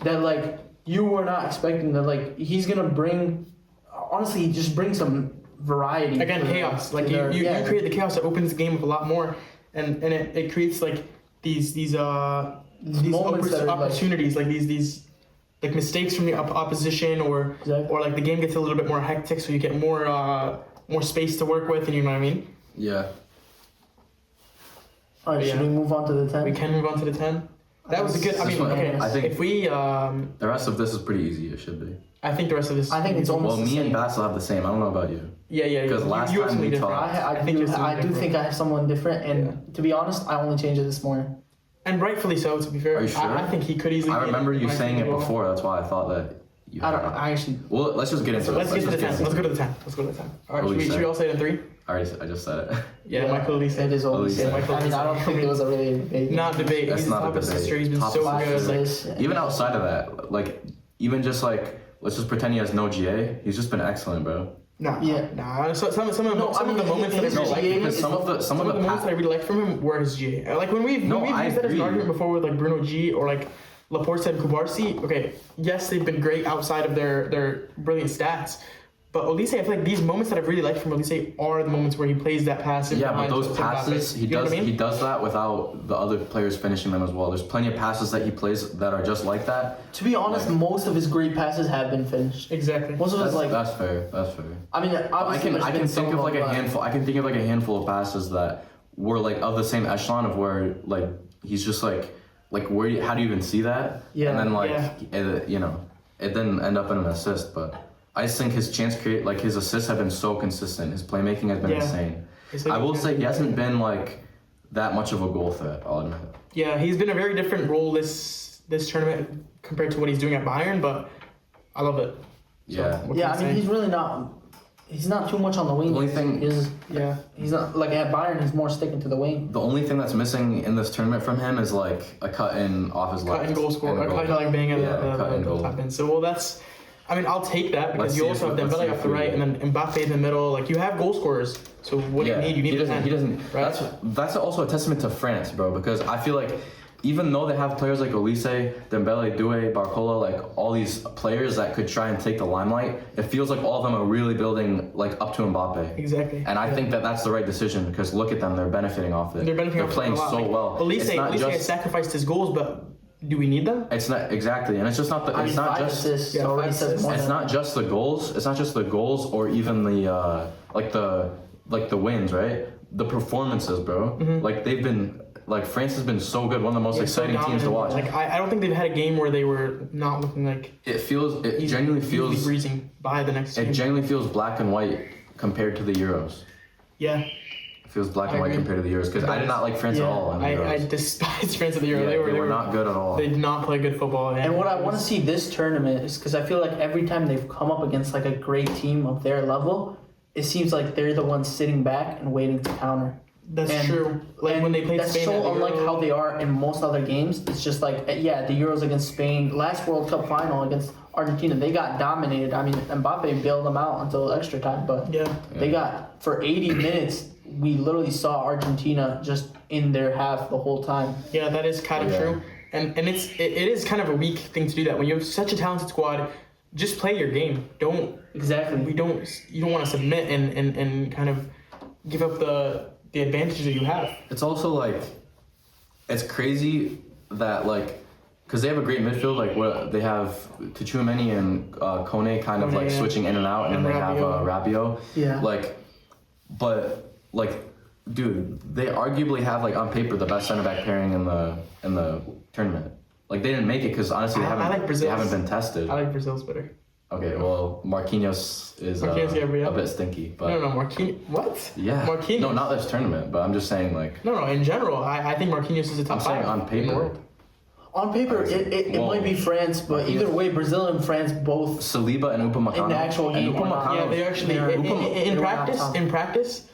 that like you were not expecting. That like he's gonna bring. Honestly, just bring some variety. Again, to chaos. Like to their- you create the chaos that opens the game up a lot more, and it creates like these moments that are, like- opportunities, like these like mistakes from the opposition, or Exactly. or like the game gets a little bit more hectic, so you get more space to work with, and you know what I mean. Yeah. All right, should Yeah. we move on to the 10? We can move on to the 10. That was a good. I mean, okay. I think- if we, The rest of this is pretty easy. It should be. I think the rest of this. I think it's almost Well, the me and same. Basil have the same. I don't know about you. Yeah. Because last you have time something we different. talked- I think do, it's something I do different. think I have someone different, and to be honest, I only changed it this morning. And rightfully so. To be fair, Are you sure? I think he could easily. I be in remember it. you I saying think it he will. before. That's why I thought that. You I don't had know. it. I actually. Well, let's just get into it. Let's get to the just 10. Let's go to the 10. Let's go to the 10. All right, Olise. should we all say it in 3? I just said it. Yeah, Michael Olise. It is always. Olise. I mean, I don't think it was a really debate. Not debate. That's He's not a top assist. debate. He's been Top so assist. good. Like, Assist, yeah. Even outside of that, like even just like let's just pretend he has no GA. He's just been excellent, bro. nah. So, some of the No, I mean, moments that I his really No, like. GA because is some of the Some of the moments that I really liked from him were his GA. Like when we've No, I used that as an agree. argument before with like Bruno G or like Laporte and Kubarsi. Okay, yes, they've been great outside of their brilliant stats. But Olise, I feel like these moments that I've really liked from Olise are the moments where he plays that pass. in Yeah, but behind those to Mbappe. passes You know what I mean? he does that without the other players finishing them as well. There's plenty of passes that he plays that are just like that. To be honest, most of his great passes have been finished. Exactly. Most of his like. That's fair. That's fair. I mean, obviously, I can think of like a handful. I can think of like a handful of passes that were like of the same echelon of where like he's just like where how do you even see that? Yeah, And then like yeah. it didn't end up in an assist, but I just think his his assists have been so consistent. His playmaking has been Yeah. insane. It's like- I will say he hasn't been like that much of a goal threat. I'll admit. Yeah, he's been a very different role this tournament compared to what he's doing at Bayern, but I love it. So, Yeah. what Yeah, I can mean, say? he's really not. He's not too much on the wing. The only thing- Yeah. He's not like at Bayern. He's more sticking to the wing. The only thing that's missing in this tournament from him is like a cut in off his left. Cut and goal score. and a Cut like bang at Yeah, cut and the goal. top end. So, well, that's. I mean, I'll take that because Let's you see also if- have let's Dembele see off if the we- right and then Mbappe in the middle. Like, you have goal scorers. So, what do you need? You need he the doesn't. 10, He doesn't. right? That's also a testament to France, bro. Because I feel like even though they have players like Olise, Dembele, Doué, Barcola, like all these players that could try and take the limelight, it feels like all of them are really building like up to Mbappe. Exactly. And I think that that's the right decision because look at them, they're benefiting off it. They're benefiting off it playing a lot. so Like, well. Elise has sacrificed his goals, but do we need them? It's not exactly, and it's just not the. I It's mean, not 5 just. assists yeah, already 5 says assists. more It's than- not just the goals. It's not just the goals or even the the wins, right? The performances, bro. Like they've been like France has been so good. One of the most Yeah, exciting teams to watch. Like, I don't think they've had a game where they were not looking like It easily genuinely feels breezing by the next team. it genuinely feels black and white compared to the Euros. Yeah. It feels black and I white agree. compared to the Euros because I did not like France at all. In the I Euros. despise France at the Euro. Yeah, they were not good at all. They did not play good football. And what I want to see this tournament is because I feel like every time they've come up against like a great team of their level, it seems like they're the ones sitting back and waiting to counter. That's And- true. Like and when they played that's Spain. so at the unlike Euro. how they are in most other games. It's just like the Euros against Spain, last World Cup final against Argentina, they got dominated. I mean, Mbappe bailed them out until extra time, but Yeah. they got for 80 minutes we literally saw Argentina just in their half the whole time. Yeah, that is kind of true. And it is kind of a weak thing to do that. When you have such a talented squad, just play your game. You don't want to submit and kind of give up the advantages that you have. It's also like, it's crazy that like, because they have a great midfield, like what they have Tchouaméni and Kone kind of like switching in and out, and then they have Rabiot. Yeah. Like, but like, dude, they arguably have like on paper the best center back pairing in the tournament. Like they didn't make it because honestly they haven't been tested. I like Brazil's better. Okay, well Marquinhos is a bit stinky, but no, Marquinhos. What? Yeah. Marquinhos. No, not this tournament, but I'm just saying like. No, in general, I think Marquinhos is a top 5 saying on paper. in the world. On paper, it might be France, but either way, Brazil and France both. Saliba and Upamecano. In the actual game. Yeah, they actually in practice,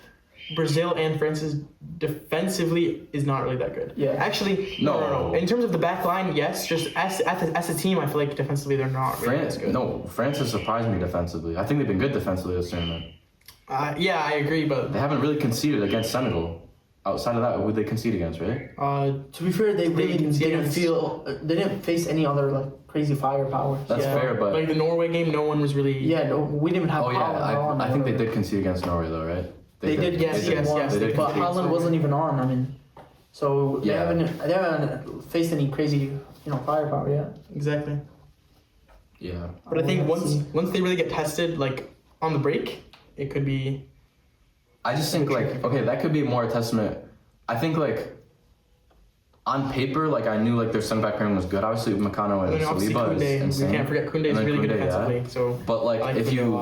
Brazil and France's defensively is not really that good. Yeah. Actually, no. In terms of the back line, yes. Just as a team, I feel like defensively they're not really as good. No, France has surprised me defensively. I think they've been good defensively this tournament. Yeah, I agree, but they haven't really conceded against Senegal. Outside of that, who'd they concede against, right? To be fair, they really didn't face any other like crazy firepower. That's fair, but like the Norway game, no one was really. Yeah, no, we didn't even have. Oh yeah, I think they did concede against Norway though, right? They did. Yes. But HAALAND wasn't even on. I mean, so they haven't faced any crazy firepower yet. Exactly. Yeah. But I think once they really get tested, like on the break, it could be. I just think like, okay, that could be more a testament. I think like on paper, like I knew like their center back pairing was good. Obviously, Upamecano and Saliba is insane. We can't forget Koundé is really good defensively. Yeah. So, but like if you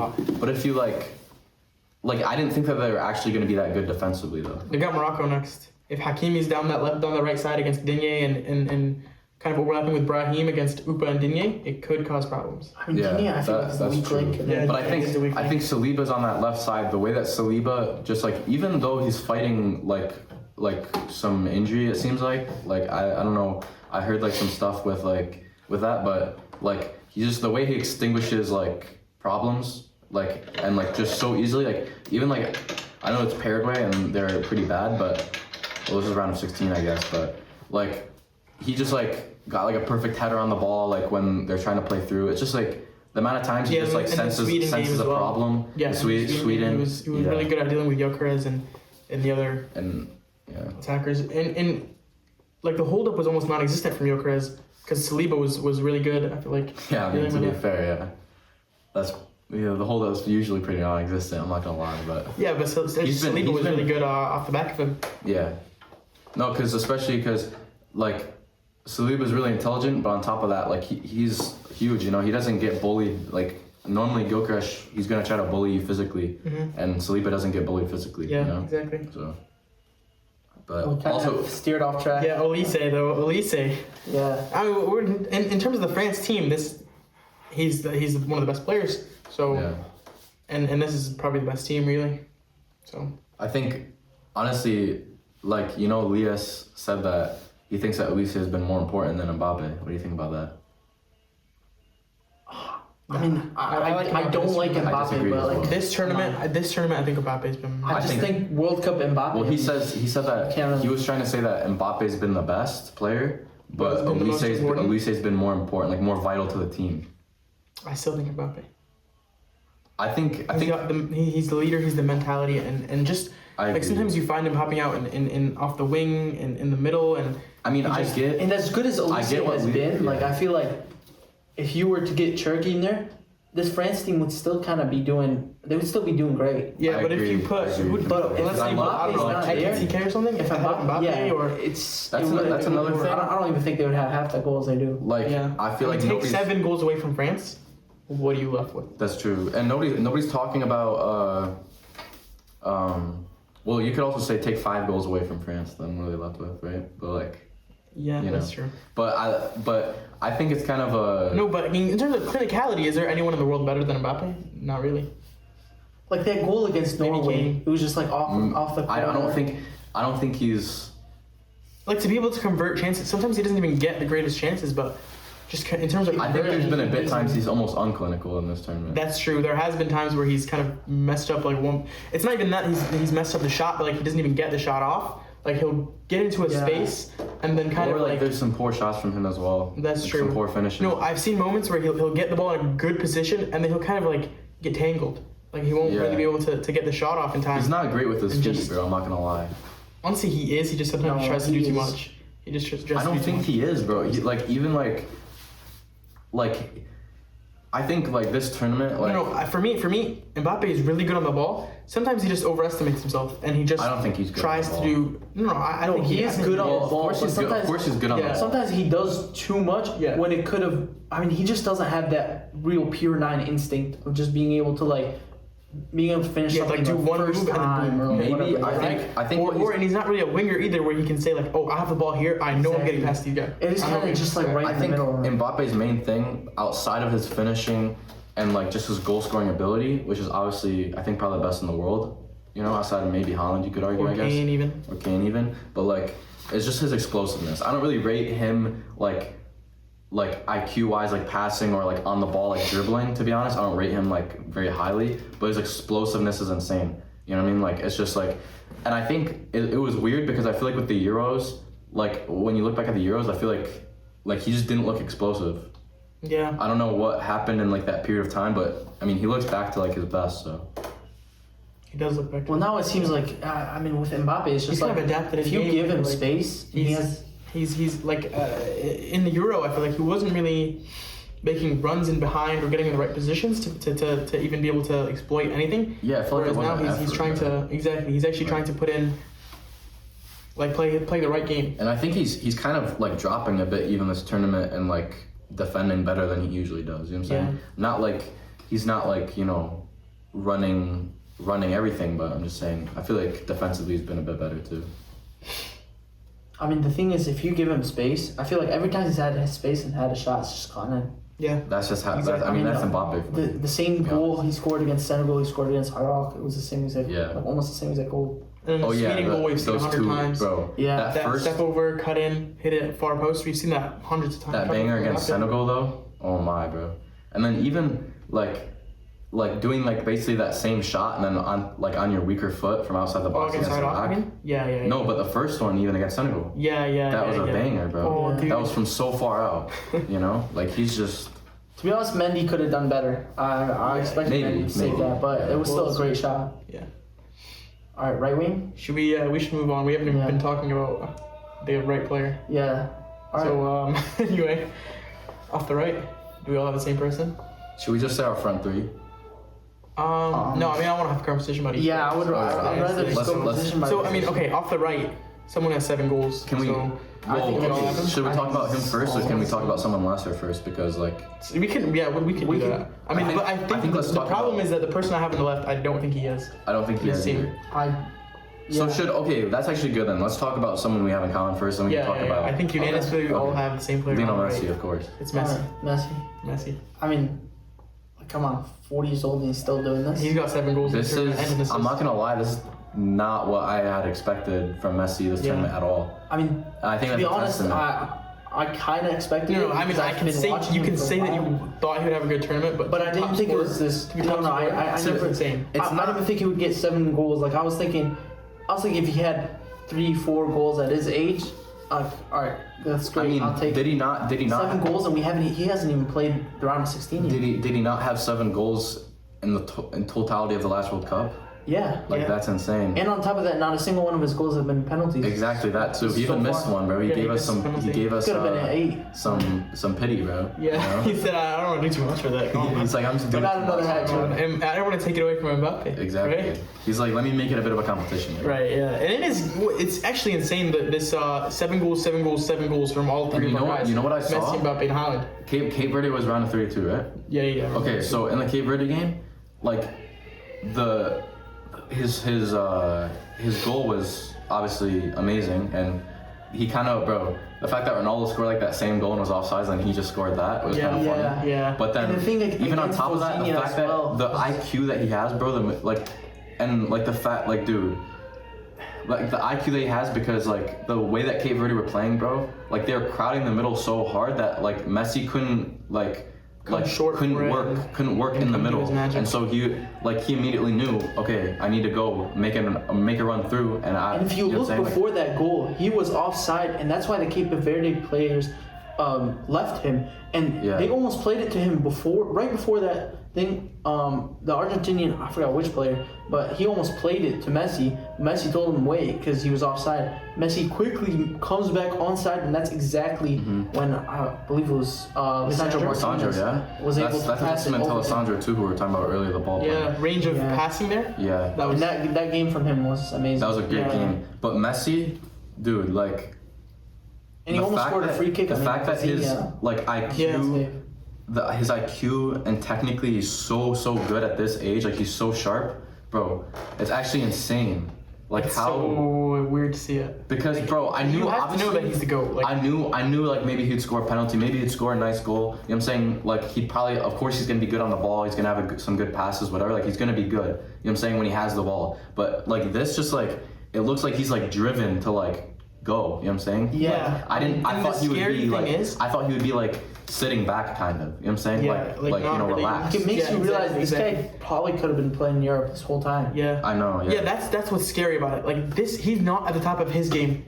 like I didn't think that they were actually going to be that good defensively though. They got Morocco next. If Hakimi's down the right side against Digne and kind of overlapping with Brahim against Upa and Digne, it could cause problems. I mean, Digne, I think that's weak true. link. Yeah, but I think Saliba's on that left side. The way that Saliba just like, even though he's fighting like some injury, it seems like I don't know. I heard like some stuff with that, but like he just, the way he extinguishes like problems and just so easily, like even like I know it's Paraguay and they're pretty bad, but well, this is round of 16 I guess, but like he just like got like a perfect header on the ball like when they're trying to play through. It's just like the amount of times he just like senses a problem. Yeah, Sweden. He was really good at dealing with Gyökeres and the other attackers. And like the holdup was almost non-existent from Gyökeres because Saliba was really good. I feel like. Yeah, I mean, to be fair, that's. The holdup's usually pretty non-existent. I'm not gonna lie, but but Saliba was really good off the back of him. Yeah, no, because like Saliba's really intelligent, but on top of that, like he's huge. He doesn't get bullied. Like normally Gyökeres, he's gonna try to bully you physically, and Saliba doesn't get bullied physically. Yeah, exactly. So, but also steered off track. Yeah, Olise. Yeah. I mean, we're in terms of the France team. He's one of the best players. So, and this is probably the best team, really. So I think, honestly, like Elias said that he thinks that Olise has been more important than Mbappe. What do you think about that? I mean, I don't like Mbappe, but like this tournament, I think Mbappe's been. I just think World Cup Mbappe. Well, he said that he was trying to say that Mbappe's been the best player, but Olise's been more important, like more vital to the team. I still think Mbappe. I think he's the leader. He's the mentality, and just like sometimes you find him popping out in off the wing and in the middle, and I mean I get. And as good as Olise has been, like I feel like if you were to get Turkey in there, this France team would still kind of be doing. They would still be doing great. Yeah, but if you put, let's say Mbappe's not there, TK or something. If Mbappe or that's another thing. I don't even think they would have half the goals they do. Like I feel like take 7 goals away from France. What are you left with? That's true, and nobody's talking about. Well, you could also say take 5 goals away from France. Then what are they left with, right? But like. Yeah, that's true. But I think it's kind of a. No, but I mean, in terms of clinicality, is there anyone in the world better than Mbappe? Not really. Like that goal against Norway, it was just like off the corner. I don't think he's. Like to be able to convert chances. Sometimes he doesn't even get the greatest chances, but just in terms of. I think there's been a bit he's- times he's almost unclinical in this tournament. That's true. There has been times where he's kind of messed up like one. It's not even that he's messed up the shot, but like he doesn't even get the shot off. Like he'll get into a space and then kind or of like there's some poor shots from him as well. That's like true. Some poor finishing. No, I've seen moments where he'll get the ball in a good position and then he'll kind of like get tangled. Like he won't really be able to get the shot off in time. He's not great with his And feet, just- bro. I'm not gonna lie. Honestly, he is. He just sometimes tries to do too much. He just tries to I don't do too think much. he is, bro. He, like even like I think like this tournament, like No, for me, Mbappe is really good on the ball. Sometimes he just overestimates himself and he just I don't think he's good tries on to the ball. do. No, I No, think he is good on the Of ball. course but he's good. Of sometimes- course he's good on the Yeah. ball. Sometimes he does too much when it could have. I mean, he just doesn't have that real pure 9 instinct of just being able to finish Yeah, something like do the one first move and then time or like Maybe, whatever. I think what or and he's not really a winger either, where he can say like, "Oh, I have the ball here. I know I'm getting past these guys." It is I know kind of just like right I in the think middle. Mbappe's main thing outside of his finishing and like just his goal scoring ability, which is obviously I think probably the best in the world. You know, outside of maybe Haaland, you could argue, Or I guess. Kane even. Or Kane even. But like it's just his explosiveness. I don't really rate him like IQ wise, like passing or like on the ball, like dribbling, to be honest. I don't rate him like very highly, but his explosiveness is insane. You know what I mean? Like it's just like, and I think it was weird because I feel like with the Euros, like when you look back at the Euros, I feel like he just didn't look explosive. Yeah. I don't know what happened in like that period of time, but I mean he looks back to like his best. So He does look back. Well, now it seems like I mean with Mbappe, it's just He's like kind of adapted if his you game, give him like, space, he has. He's like in the Euro. I feel like he wasn't really making runs in behind or getting in the right positions to even be able to exploit anything. yeah, I feel like Whereas it now wasn't he's effort, trying man. to exactly. He's actually trying to put in like play the right game. And I think he's kind of like dropping a bit even this tournament and like defending better than he usually does. You know what I'm saying? Yeah. Not like he's not like, you know, running everything, but I'm just saying I feel like defensively he's been a bit better too. I mean, the thing is, if you give him space, I feel like every time he's had his space and had a shot, it's just gone in. Yeah. That's just how Exactly. I mean I mean, that's Mbappe. The same Yeah. goal he scored against Senegal, he scored against Iraq. It was the same exact, Yeah. like almost the same exact goal. And Oh the yeah, speeding goal we've seen those 100 two, times. bro. Yeah. That first step over, cut in, hit it far post. We've seen that hundreds of times. that banger against Senegal though, oh my, bro. And then even like doing like basically that same shot and then on your weaker foot from outside the Oh, box against against Iraq Iraq. again? Yeah. No, but the first one even against Senegal. Yeah. That was a yeah. banger, bro. Oh, Yeah. dude. That was from so far out, you know? Like he's just To be honest, Mendy could have done better. I expected maybe, Mendy to save maybe. that, but it was still a great shot. Yeah. All right, right wing. Should we should move on. We haven't even Yeah. been talking about the right player. Yeah. All right. So anyway, off the right, do we all have the same person? should we just say our front three? No, I mean I want to have a conversation about each. Yeah, player. I'd rather just Let's- go let's- position by So I mean, position. okay, off the right, someone has 7 goals. Can we So I think we all have them. should we I talk think about him first or can we talk about someone lesser first? Because like we can, yeah, we can We do can- that. I mean, but I think let's the talk problem about- is that the person I have on the left, I don't think he is. I don't think he He's has seen. either. So Yeah. that's actually good then. Let's talk about someone we have in common first and we Yeah, can talk about I think unanimously we all Okay. have the same player. Lionel on the Messi, right. of course. It's All Messi. right, Messi. Messi. I mean, come on, 40 years old and he's still doing this. He's got 7 goals. This in the tournament and an is assist. I'm not gonna lie, this is not what I had expected from Messi this Yeah. tournament at all. I mean, And I think to be that's a honest, testament. I kind of expected No, it. I mean, because I I've can been say watching you him can for a say that while. you thought he would have a good tournament, but I didn't top think it scorer- was this. to be No, top no, scorer, I it's never. insane. I didn't even think he would get 7 goals. Like I was thinking if he had 3-4 goals at his age, all right, that's I great. mean, I'll take did he not 7 goals, and he hasn't even played the round of 16 yet. did he not have 7 goals in the in totality of the last World Cup? Yeah. Like Yeah. that's insane. And on top of that, not a single one of his goals have been penalties. Exactly that too. He So even missed far. one, bro. He Yeah, gave he us missed some. a penalty. He gave us Could have been an 8. some pity, bro. Yeah, You know? he said I don't want to do too much for that. Come on, He's like, I'm just doing But not too another much. hat trick. And I don't want to take it away from Mbappe. Exactly. Right? He's like, let me make it a bit of a competition. you know? Right, yeah. And it's actually insane that this 7 goals from all 3 And of you know our what- guys. you know what I saw? Messi, Mbappe, and Haaland. Cape Verde was round of 32, right? Yeah. Okay, so in the Cape Verde game, like his goal was obviously amazing, and he kind of, bro, the fact that Ronaldo scored like that same goal and was offsides and he just scored that was kind of funny. Yeah. But then And the thing, like, even on against top of that, the Bosnia fact as that well. the IQ that he has, bro, the fact, like, dude, like the IQ that he has, because like the way that Cape Verde were playing, bro, like they were crowding the middle so hard that like Messi couldn't couldn't work in the middle, and so he immediately knew, okay, I need to go make a run through, and if you look before that goal, he was offside, and that's why the Cape Verde players left him, and they almost played it to him right before that thing. The Argentinian, I forgot which player, but he almost played it to Messi. Messi told him wait because he was offside. Messi quickly comes back onside, and that's exactly when I believe it was Lisandro Martinez was able to pass it over. That's Alessandro too, who we were talking about earlier, the ball. Yeah, range of passing there. Yeah, that game from him was amazing. That was a great game. But Messi, dude, like. And he almost scored a free kick. The fact that his IQ, his IQ and technically he's so good at this age, like he's so sharp, bro. It's actually insane. Like it's how so weird to see it. Because bro, I knew you have to know that he's the GOAT. Like, I knew like maybe he'd score a penalty, maybe he'd score a nice goal. You know what I'm saying? Like he'd probably, of course, he's gonna be good on the ball. He's gonna have some good passes, whatever. Like he's gonna be good. You know what I'm saying, when he has the ball. But like this, just like it looks like he's like driven to like go. You know what I'm saying? Yeah. I thought he would be like sitting back kind of. You know what I'm saying? Yeah, like you know, really. Relax. It makes you realize this guy probably could have been playing in Europe this whole time. Yeah. I know. Yeah. Yeah, that's what's scary about it. Like this, he's not at the top of his game.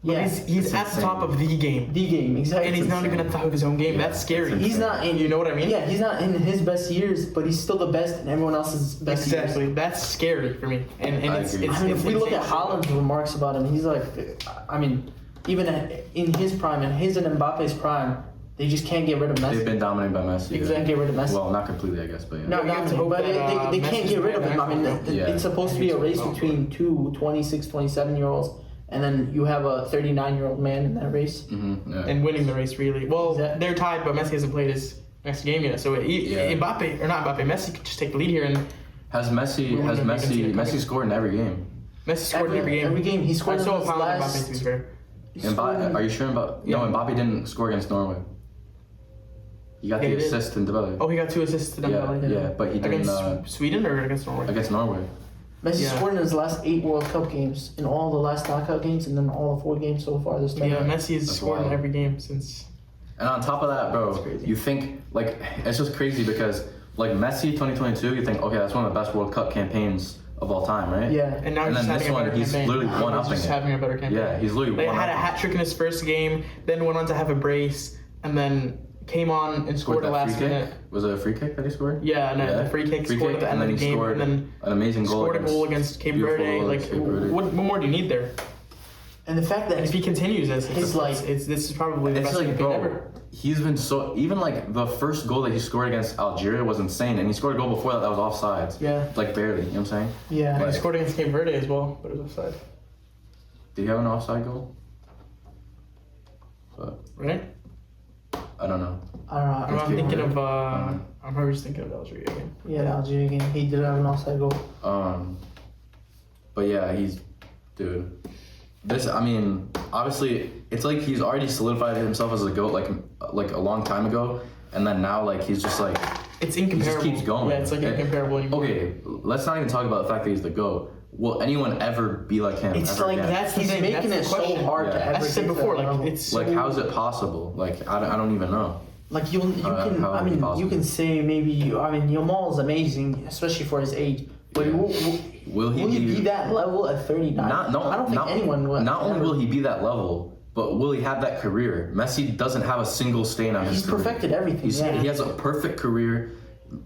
Yeah. He's at the top of the game. The game, exactly. And he's not even at the top of his own game. That's scary. He's not in. You know what I mean? Yeah, he's not in his best years, but he's still the best in everyone else's best years. Exactly. That's scary for me. And it's if we look at Haaland's remarks about him, he's like, I mean, even in his prime and his and Mbappe's prime, they just can't get rid of Messi. They've been dominated by Messi. They can't get rid of Messi. Well, not completely, I guess, but yeah. No, but they can't get rid of him. I mean, it's supposed to be a race between two 26, 27-year-olds, and then you have a 39-year-old man in that race. Mm-hmm, yeah. And winning the race, really. Well, they're tied, but Messi hasn't played his next game yet. So Messi could just take the lead here. And Has Messi scored in every game? Messi scored in every game. Every game. He scored in his last... Mbappe, to be fair. Are you sure about? No, Mbappe didn't score against Norway. He got the assist in Dembele. Oh, he got 2 assists to Dembele. Yeah, but he didn't. Against Sweden or against Norway? Against Norway. Messi scored in his last 8 World Cup games, in all the last knockout games, and then all the 4 games so far this time. Yeah, Messi has scored in every game since. And on top of that, bro, you think like it's just crazy because like Messi 2022, you think, okay, that's one of the best World Cup campaigns of all time, right? Yeah. And now he's this one, he's literally one-upping it. He's having a better campaign. Yeah, he's literally one-upping it. They had a hat trick in his first game, then went on to have a brace, and then came on and scored the last minute. Was it a free kick that he scored? Yeah, the free kick scored at the end of the game, and then an amazing goal. Scored a goal against Cape Verde. Like, what more do you need there? And the fact that if he continues this, this is probably the best campaign ever. He's been so, even like the first goal that he scored against Algeria was insane, and he scored a goal before that was offsides. Yeah. Like barely, you know what I'm saying? Yeah. And he scored against Cape Verde as well, but it was offside. Did he have an offside goal? Right? I don't know. I'm thinking of, I'm probably just thinking of the Algeria game. Yeah, the Algeria game. He did have an offside goal. But yeah, dude. This, I mean, obviously, it's like he's already solidified himself as a GOAT like a long time ago, and then now like he's just like it's incomparable. He just keeps going. Yeah, it's like incomparable anymore. Okay, let's not even talk about the fact that he's the GOAT. Will anyone ever be like him? It's like again? that's the he's thing. making it so hard to ever. As I said before, like it's so, like how is it possible? Like I don't even know. Like you can I mean you can say maybe I mean Yamal is amazing, especially for his age. But will he be that level at 39? I don't think anyone will. Not only will he be that level, but will he have that career? Messi doesn't have a single stain on his career. He's perfected everything. He has a perfect career.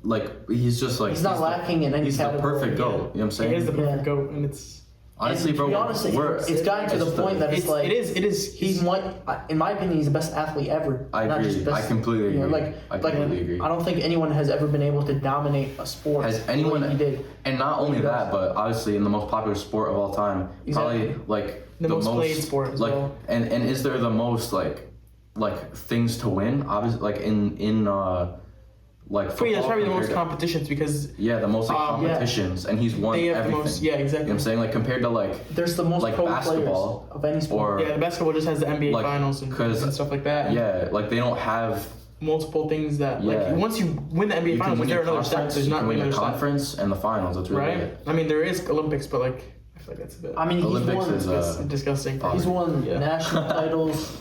Like he's just like he's not lacking in any He's category. The perfect GOAT. You know what I'm saying? He is the perfect GOAT, and it's. Honestly, bro, it's gotten to the point that it's like it is. He's in my opinion, he's the best athlete ever. I agree. I completely agree. You know, I completely agree. I don't think anyone has ever been able to dominate a sport. Has anyone? He did. And not only that, but obviously in the most popular sport of all time, probably like the most played sport as well. And is there the most like things to win? Obviously, like in like football, that's probably the most competitions because the most competitions, and he's won everything. Exactly. You know what I'm saying? Like compared to like there's the most like pro basketball players of any sport. The basketball just has the NBA finals and stuff like that. Yeah, like they don't have multiple things that like once you win the NBA finals, when you're another step, there's not really another conference and the finals. That's really right. it. I mean, there is Olympics, but like I feel like that's a bit. I mean, he's Olympics won. is, It's disgusting. He's won Yeah. national titles,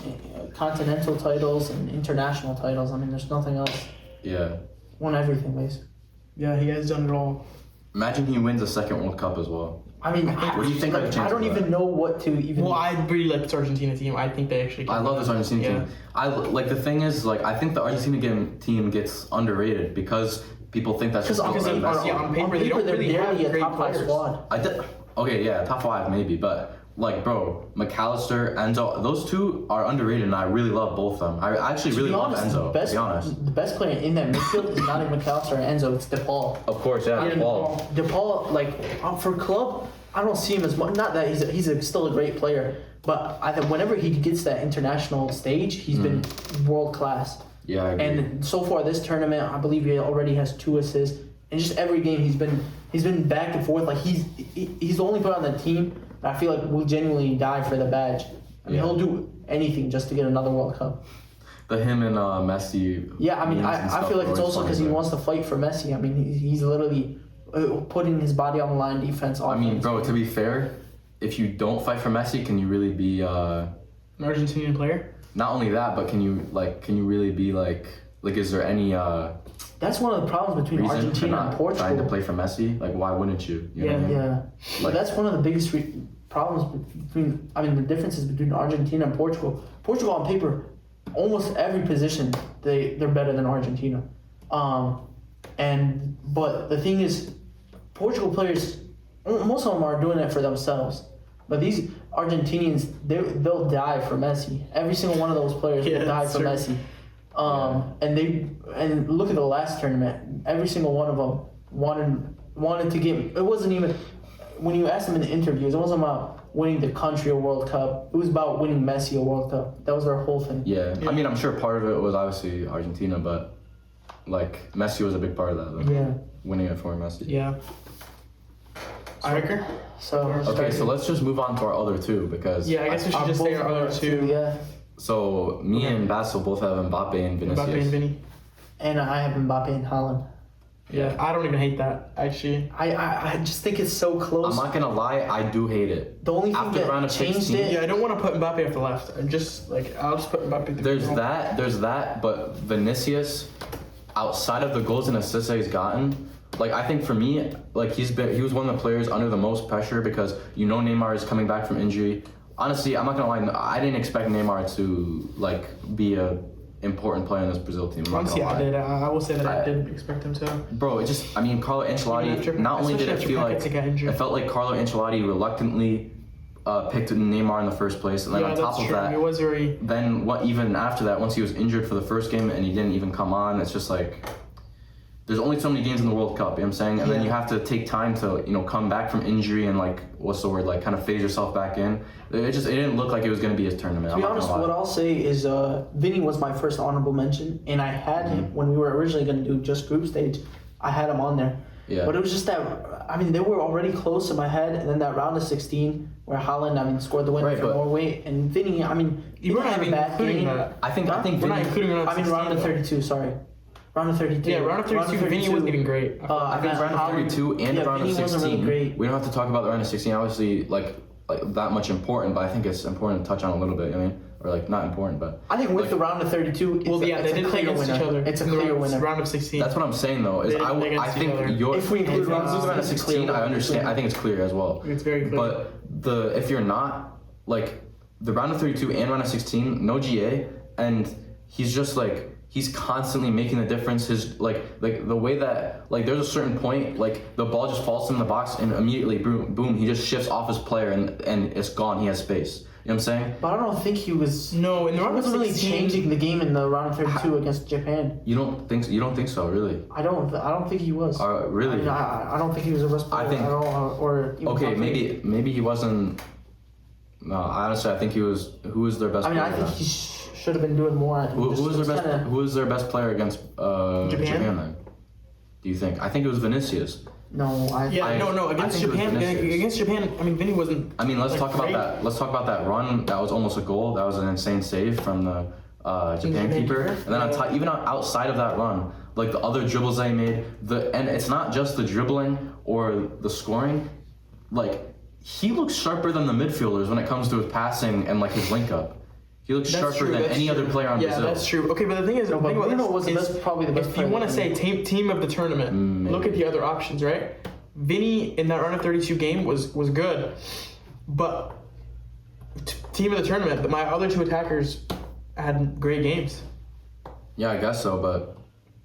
continental titles, and international titles. I mean, there's nothing else. Yeah. Won everything, basically. Yeah, he has done it all. Imagine he wins a second World Cup as well. I mean, What do you think of the I chances don't of even that? know what to even. Well, I really like this Argentina team. I think they actually. I love this Argentina Yeah. team. I like the thing is like I think the Argentina team gets underrated because people think that's just Because on Messi. paper, they don't they're really have barely a great top 5 players. squad. Okay, yeah, top 5 maybe, but like, bro, McAllister, Enzo, those two are underrated, and I really love both of them. I actually really love Enzo. To be honest, the best player in that midfield is not even McAllister and Enzo. It's DePaul. of course, yeah, Paul. DePaul, like for club, I don't see him as much. Not that he's still a great player, but I think whenever he gets that international stage, he's been world class. Yeah, I agree. And so far this tournament, I believe he already has 2 assists. And just every game he's been back and forth. Like he's the only player on the team that I feel like will genuinely die for the badge. I mean, he'll do anything just to get another World Cup. Him and Messi. Yeah, I mean, memes and I stuff feel like are it's always also because he funny, wants to fight for Messi. I mean, he's literally putting his body on the line, defense, offense. I mean, bro, to be fair, if you don't fight for Messi, can you really be An Argentinian player. not only that, but can you really be like is there any That's one of the problems between reason for Argentina not and Portugal. trying to play for Messi? Like, why wouldn't you? You know what I mean? Yeah, but that's one of the biggest problems between. I mean, the differences between Argentina and Portugal. Portugal on paper, almost every position they're better than Argentina. But the thing is, Portugal players, most of them are doing it for themselves. But these Argentinians, they'll die for Messi. Every single one of those players will die for Messi. And look at the last tournament. Every single one of them wanted to get. It wasn't even when you asked them in the interviews. It wasn't about winning the country a World Cup. It was about winning Messi a World Cup. That was their whole thing. Yeah. I mean, I'm sure part of it was obviously Argentina, but like Messi was a big part of that. Though. Yeah. Winning it for Messi. Yeah. Striker. So Okay, so let's just move on to our other two because Yeah, I guess we should just say our other two. Yeah, so me and Basil both have Mbappe and Vinicius. Mbappe and Vinny. and I have Mbappe and Haaland. Yeah, I don't even hate that actually. I just think it's so close. I'm not gonna lie, I do hate it. The only thing After the round that of changed 16, it. Yeah, I don't want to put Mbappe off the left. I'll just put Mbappe. at the There's middle. that, but Vinicius, outside of the goals and assists that he's gotten, like I think for me, like he was one of the players under the most pressure because Neymar is coming back from injury. Honestly, I'm not gonna lie, I didn't expect Neymar to like be a important player in this Brazil team. I'm not Honestly, gonna I lie. did. I will say that I didn't expect him to. Bro, it just, I mean, Carlo Ancelotti, not only did it especially feel after like, Paqueta got injured. it felt like Carlo Ancelotti reluctantly picked Neymar in the first place, and then Yeah, on top that's of true. that, It was very. then even after that, once he was injured for the first game and he didn't even come on, it's just like, there's only so many games in the World Cup, you know what I'm saying? And then you have to take time to, come back from injury and like, what's the word, like kind of phase yourself back in. It didn't look like it was going to be his tournament. To be honest, what I'll say is Vinny was my first honorable mention, and I had him when we were originally going to do just group stage. I had him on there. Yeah. But it was just that, I mean, they were already close in my head, and then that round of 16 where Haaland, scored the winner Right, for but- Norway, and Vinny, he You were didn't not have a even bad including game. that. I think We're not Vinny, including round of 16. round of though. 32, sorry. Round of 32. Yeah, round of 32. Vinny wasn't even great. I think round of 32 and yeah, round of Vinny 16. wasn't really great. We don't have to talk about the round of 16. Obviously, like that much important, but I think it's important to touch on a little bit. You know what I mean, or like not important, but I think with like, the round of 32, it's Well, a, yeah, it's they a did play clear against winner. each other. It's a in the clear winner. round of 16. That's what I'm saying though. Is They didn't play I against each think other. your If we include if round of you round of 16, 16, I it's understand. clear. I think it's clear as well. It's very clear. But if you're not like the round of 32 and round of 16, no GA, and he's just like. He's constantly making the difference. His like the way that like there's a certain point like the ball just falls in the box and immediately boom he just shifts off his player and it's gone. He has space. You know what I'm saying? But I don't think he was. No, in the He round of wasn't really 16. changing the game in the round of 32 against Japan. You don't think so, really? I don't think he was. Really? I mean, I don't think he was a best player I think- at all. Or even Okay, top three. maybe he wasn't. No, honestly, I think he was. Who was their best? I mean, player I think then? he should have been doing more. Who was their best? Who was their best player against Japan then? Do you think? I think it was Vinicius. No, No. Against think it was Japan, Vinicius. against Japan. I mean, Vinny wasn't. I mean, let's like, talk about great. that. Let's talk about that run. That was almost a goal. That was an insane save from the Japan Japan keeper. keeper? And then on top, even outside of that run, like the other dribbles they made, and it's not just the dribbling or the scoring. Like he looks sharper than the midfielders when it comes to his passing and like his link up. He looks sharper than any other player on Brazil. Yeah, that's true. Okay, but the thing is, No, but Bruno was probably the best if player. you want to say team of the tournament, look at the other options, right? Vinny in that RO32 game was good, but team of the tournament, my other two attackers had great games. Yeah, I guess so, but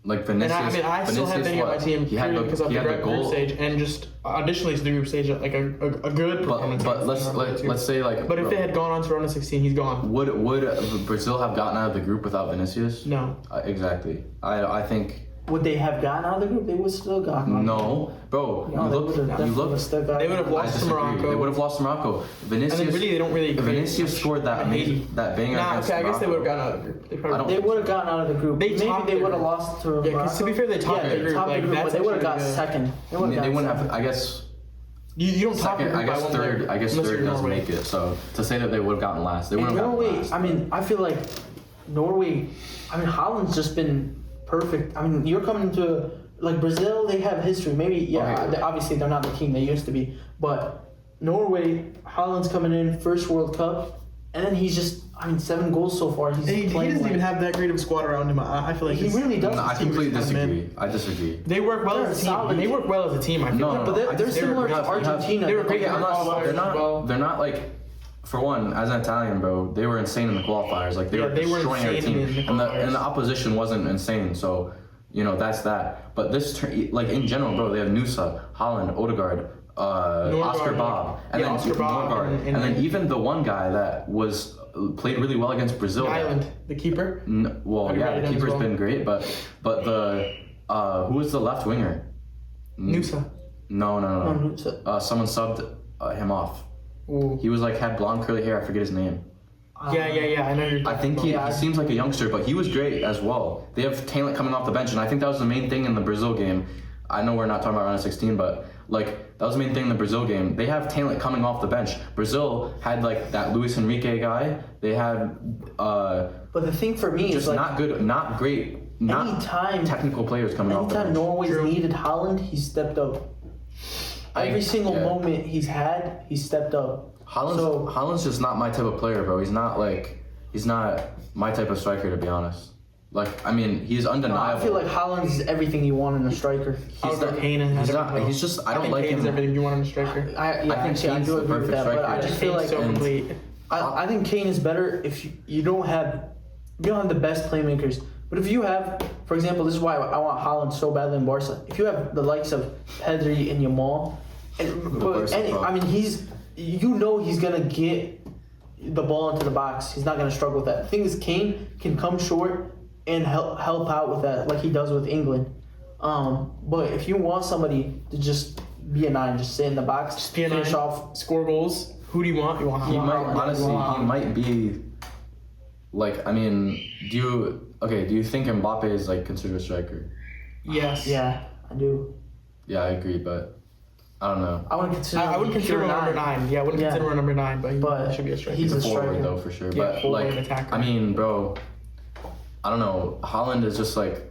like Vinicius. And I still have Vinny on my team purely because of the group stage and just additionally to the group stage, like a good performance. But let's say like. But if they had gone on to round of 16, he's gone. Would Brazil have gotten out of the group without Vinicius? No. Exactly. I think. Would they have gotten out of the group? They would still gotten. No, bro. No, you look. They would have lost to Morocco. They would have lost to Morocco. Vinicius. And then really, they don't really. Vinicius scored that banger. Nah, against okay, I guess they would have Morocco. gotten out of the group. They would have gotten out of the group. They Maybe topped they their would have group. lost to Yeah, because to be fair, they topped yeah, their they group. topped Like, the group, that's but they would have got actually second. They wouldn't have. I guess. You don't top your Second, group I guess by one third. player, I guess unless third you're doesn't Norway. make it. So to say that they would have gotten last, they And wouldn't have gotten Norway, last. I mean, I feel like Norway. I mean, Holland's just been perfect. I mean, you're coming to like Brazil. They have history. Maybe obviously they're not the team they used to be. But Norway, Holland's coming in first World Cup, and then he's just. I mean, 7 goals so far. He doesn't even have that great of a squad around him. I feel like he really does. No, I completely disagree. I disagree. They work well as a team. They work well as a team. I feel. No, But they're similar to Argentina. They were great. Okay, they're not like. For one, as an Italian, bro, they were insane in the qualifiers. Like they were destroying our team, and the opposition wasn't insane. So, that's that. But this, like in general, bro, they have Nusa, Haaland, Odegaard, Oscar Bob, and then Norgard, and then even the one guy that played really well against Brazil. Island, the keeper. The keeper's been great, but the who was the left winger? Nusa. No. Nusa. Someone subbed him off. Ooh. He was like had blonde curly hair. I forget his name. Yeah. I know you're. I think he seems like a youngster, but he was great as well. They have talent coming off the bench, and I think that was the main thing in the Brazil game. I know we're not talking about round of 16, but like that was the main thing in the Brazil game. They have talent coming off the bench. Brazil had like that Luis Enrique guy. They had But the thing for me just is like not good, not great, not technical players coming off the bench. Anytime Norway's needed Haaland, he stepped up. Every single moment he's had, he stepped up. Haaland's just not my type of player, bro. He's not my type of striker, to be honest. Like, I mean, he's undeniable. I feel like Haaland is everything you want in a striker. He's not. He's just. I don't like him. Kane's everything you want in a striker. I think Kane's the perfect striker. But I just feel like so complete. I think Kane is better if you don't have the best playmakers. But if you have, for example, this is why I want Haaland so badly in Barca. If you have the likes of Pedri and Yamal, I mean, he's gonna get the ball into the box. He's not gonna struggle with that. The thing is, Kane can come short and help out with that, like he does with England. But if you want somebody to just be a 9, just sit in the box, just be a finish 9, off, score goals. Who do you want? You want Haaland. He might be. Like, I mean, do you think Mbappe is like considered a striker? Yes. Yeah, I do. Yeah, I agree, but I don't know. I wouldn't consider him number 9. Yeah, I wouldn't consider him number 9, but he should be a striker. He's a forward striker though, for sure. Yeah, but forward like, and attacker. I mean, bro, I don't know. Haaland is just like,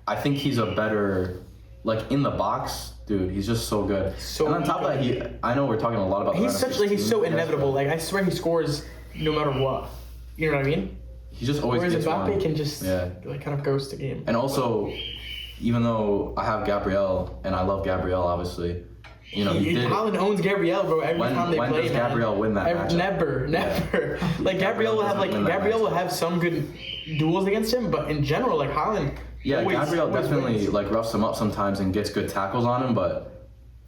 I think he's a better, like in the box, dude. He's just so good. And on top of that, I know we're talking a lot about. He's so inevitable. Like I swear, he scores no matter what. You know what I mean? He just always Whereas gets Mbappe one. can just like kind of ghost the game. And also, even though I have Gabriel and I love Gabriel, obviously, he did. Haaland owns Gabriel, bro. Every time they play, when does Gabriel win that match? Never. Like Gabriel will have some good duels against him, but in general, like Haaland. Yeah, Gabriel definitely wins. like roughs him up sometimes and gets good tackles on him, but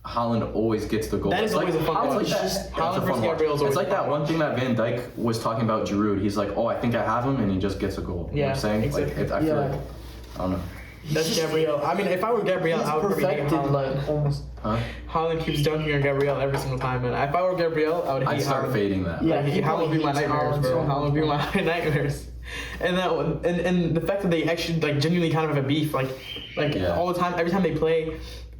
Haaland always gets the goal. That is always a fun watch. Haaland versus Gabriel is always. It's like that one thing that Van Dijk was talking about Giroud. He's like, oh, I think I have him, and he just gets a goal. You know what I'm saying? Exactly. Like, I feel like, I don't know. That's Gabriel. I mean, if I were Gabriel, I would perfected like almost. Haaland keeps dunking on Gabriel every single time, man. If I were Gabriel, I would. I'd start fading that. Yeah, Haaland would be my nightmares, bro. Haaland would be my nightmares. And the fact that they actually like genuinely kind of have a beef, like all the time, every time they play.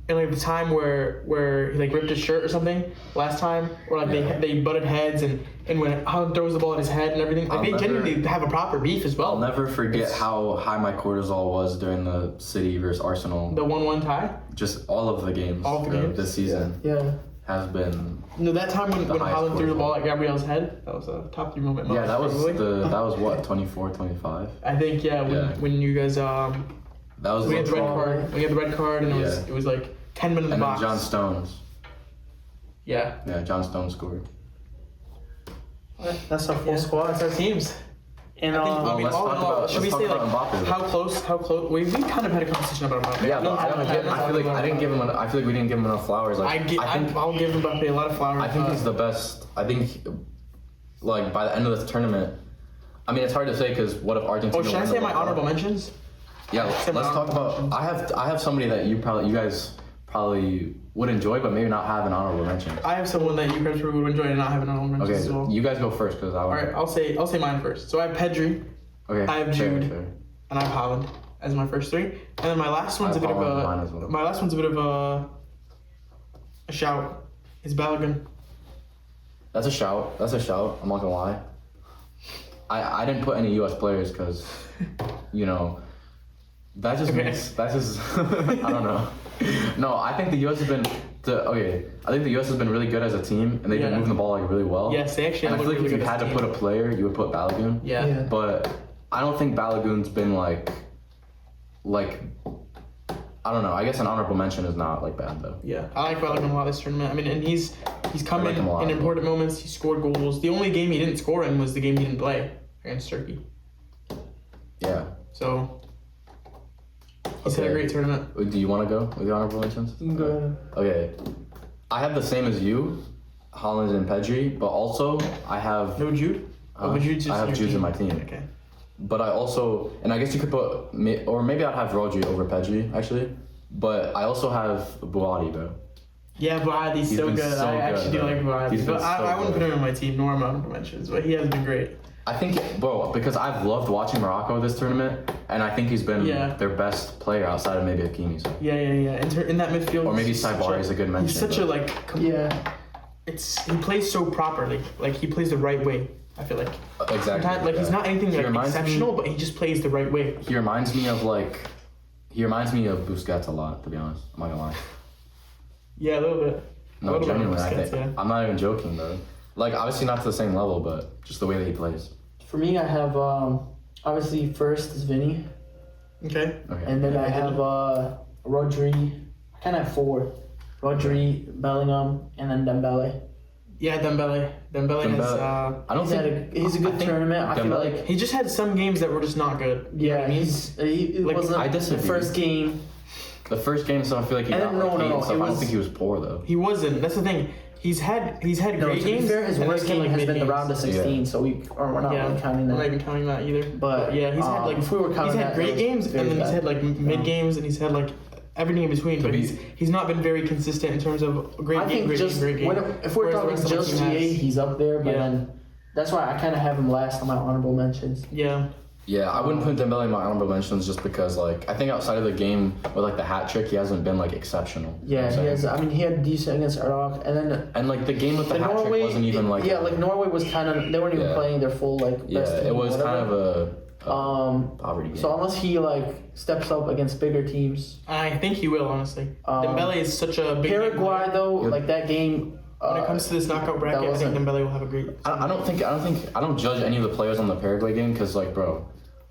And like the time where he like ripped his shirt or something last time, or like they butted heads, and when Haaland throws the ball at his head and everything, like they genuinely have a proper beef as well. I'll never forget how high my cortisol was during the City versus Arsenal. The 1-1 tie. Just all of the games. All the games this season. Yeah. has been. No, that time when highest Haaland threw the score. ball at Gabriel's head, that was a top 3 moment. Yeah, that was probably. that was what 24, 25. I think when you guys That was we had the red the card. We had the red card, and it was like 10 minutes in the and then box. John Stones. Yeah. Yeah, John Stones scored. That's our full Yeah. squad. That's our teams. And I think- I mean, let's all in talk all, about- should we let's say talk like about Mbappe. how close? We kind of had a conversation about Mbappe. Yeah, but I I feel like I didn't give him. I feel like we didn't give him enough flowers. Like I'll give Mbappe a lot of flowers. I think he's the best. I think, like by the end of this tournament, I mean it's hard to say because what if Argentina? Oh, should I won say the my World Cup? honorable mentions? Yeah, let's talk about. I have somebody that you guys probably would enjoy, but maybe not have an honorable mention. I have someone that you guys would enjoy and not have an honorable mention Okay, as well. you guys go first because I. All right, I'll say mine first. So I have Pedri, Okay. I have fair, Jude. fair. and I have Haaland as my first 3, and then my last one's I a bit of have Haaland a mine as well. my last one's a bit of a shout. It's Balogun. That's a shout. That's a shout. I'm not gonna lie. I didn't put any U.S. players because, you know, that just makes that just I don't know. No, I think the U.S. has been I think the U.S. has been really good as a team, and they've been moving the ball like really well. Yes, they actually. And I feel like look if you really had good to as a put a player, you would put Balogun. Yeah. Yeah. But I don't think Balogun's been like I don't know. I guess an honorable mention is not like bad though. Yeah, I like Balogun a lot this tournament. I mean, and he's come like in him a lot, in important moments. He scored goals. The only game he didn't score in was the game he didn't play against Turkey. Yeah. So he's had a Okay. great tournament. Do you want to go with the honorable mentions? Good. Okay. I have the same as you, Haaland and Pedri, but also I have No Jude. But Jude's just I have your Jude in team. my team. Okay. But I also, and I guess you could put, or maybe I'd have Rodri over Pedri actually. But I also have Buati, bro. Yeah, Buadi's He's so been good. so I actually good, do bro. like Buadi, He's been but so I wouldn't good. put him in my team nor my honorable mentions. But he has been great. I think, bro, because I've loved watching Morocco this tournament, and I think he's been their best player outside of maybe Hakimi. So. Yeah. In that midfield. Or maybe he's such Saibari is a good mention. He's such a like. Yeah. He plays so properly. Like he plays the right way. I feel like. Exactly. Sometimes, like he's not anything like exceptional, but he just plays the right way. He reminds me of Busquets a lot, to be honest. I'm not gonna lie. Yeah, a little bit. No, genuinely, I Busquets, think. I'm not even joking, bro. Like, obviously not to the same level, but just the way that he plays. For me, I have obviously first is VINI, Okay. Okay. and then I have Rodri. I kind of have 4: Rodri, Bellingham, and then Dembele. Yeah, Dembele. Dembele has. I don't think He's a good I think tournament. I feel Dembele- like He just had some games that were just not good. You know what I mean? it Like, wasn't I the disagree. first game. the first game, so I feel like he And got then, like no, hate, so it I don't was- think he was poor though. He wasn't. That's the thing. He's had No, great to be games. fair, his and worst then game has been the mid-games. round of 16, so we're not Yeah, really counting we're not that. even counting that either. But, yeah, he's had like if we were counting he's had that, great it was games, very and then he's bad. had like mid games, and he's had like everything in between. But be- he's not been very consistent in terms of great I game, think great just game, great game. if we're Whereas the talking rest of the just team GA, has- he's up there. But Yeah. then that's why I kind of have him last on my honorable mentions. Yeah. Yeah, I wouldn't put Dembele in my honorable mentions just because like I think outside of the game with like the hat trick, he hasn't been like exceptional. You know Yeah, what I'm he has. saying? I mean, he had decent against Iraq, and then And like the game with the, hat Norway trick wasn't even like like Norway was kind of they weren't even Yeah. playing their full like best yeah, team it was whatever. kind of a poverty game. So unless he like steps up against bigger teams, I think he will honestly. Dembele is such a big Paraguay game though, Yeah. like that game. When it comes to this knockout bracket, I think wasn't- Dembele will have a great. I don't judge any of the players on the Paraguay game because like bro,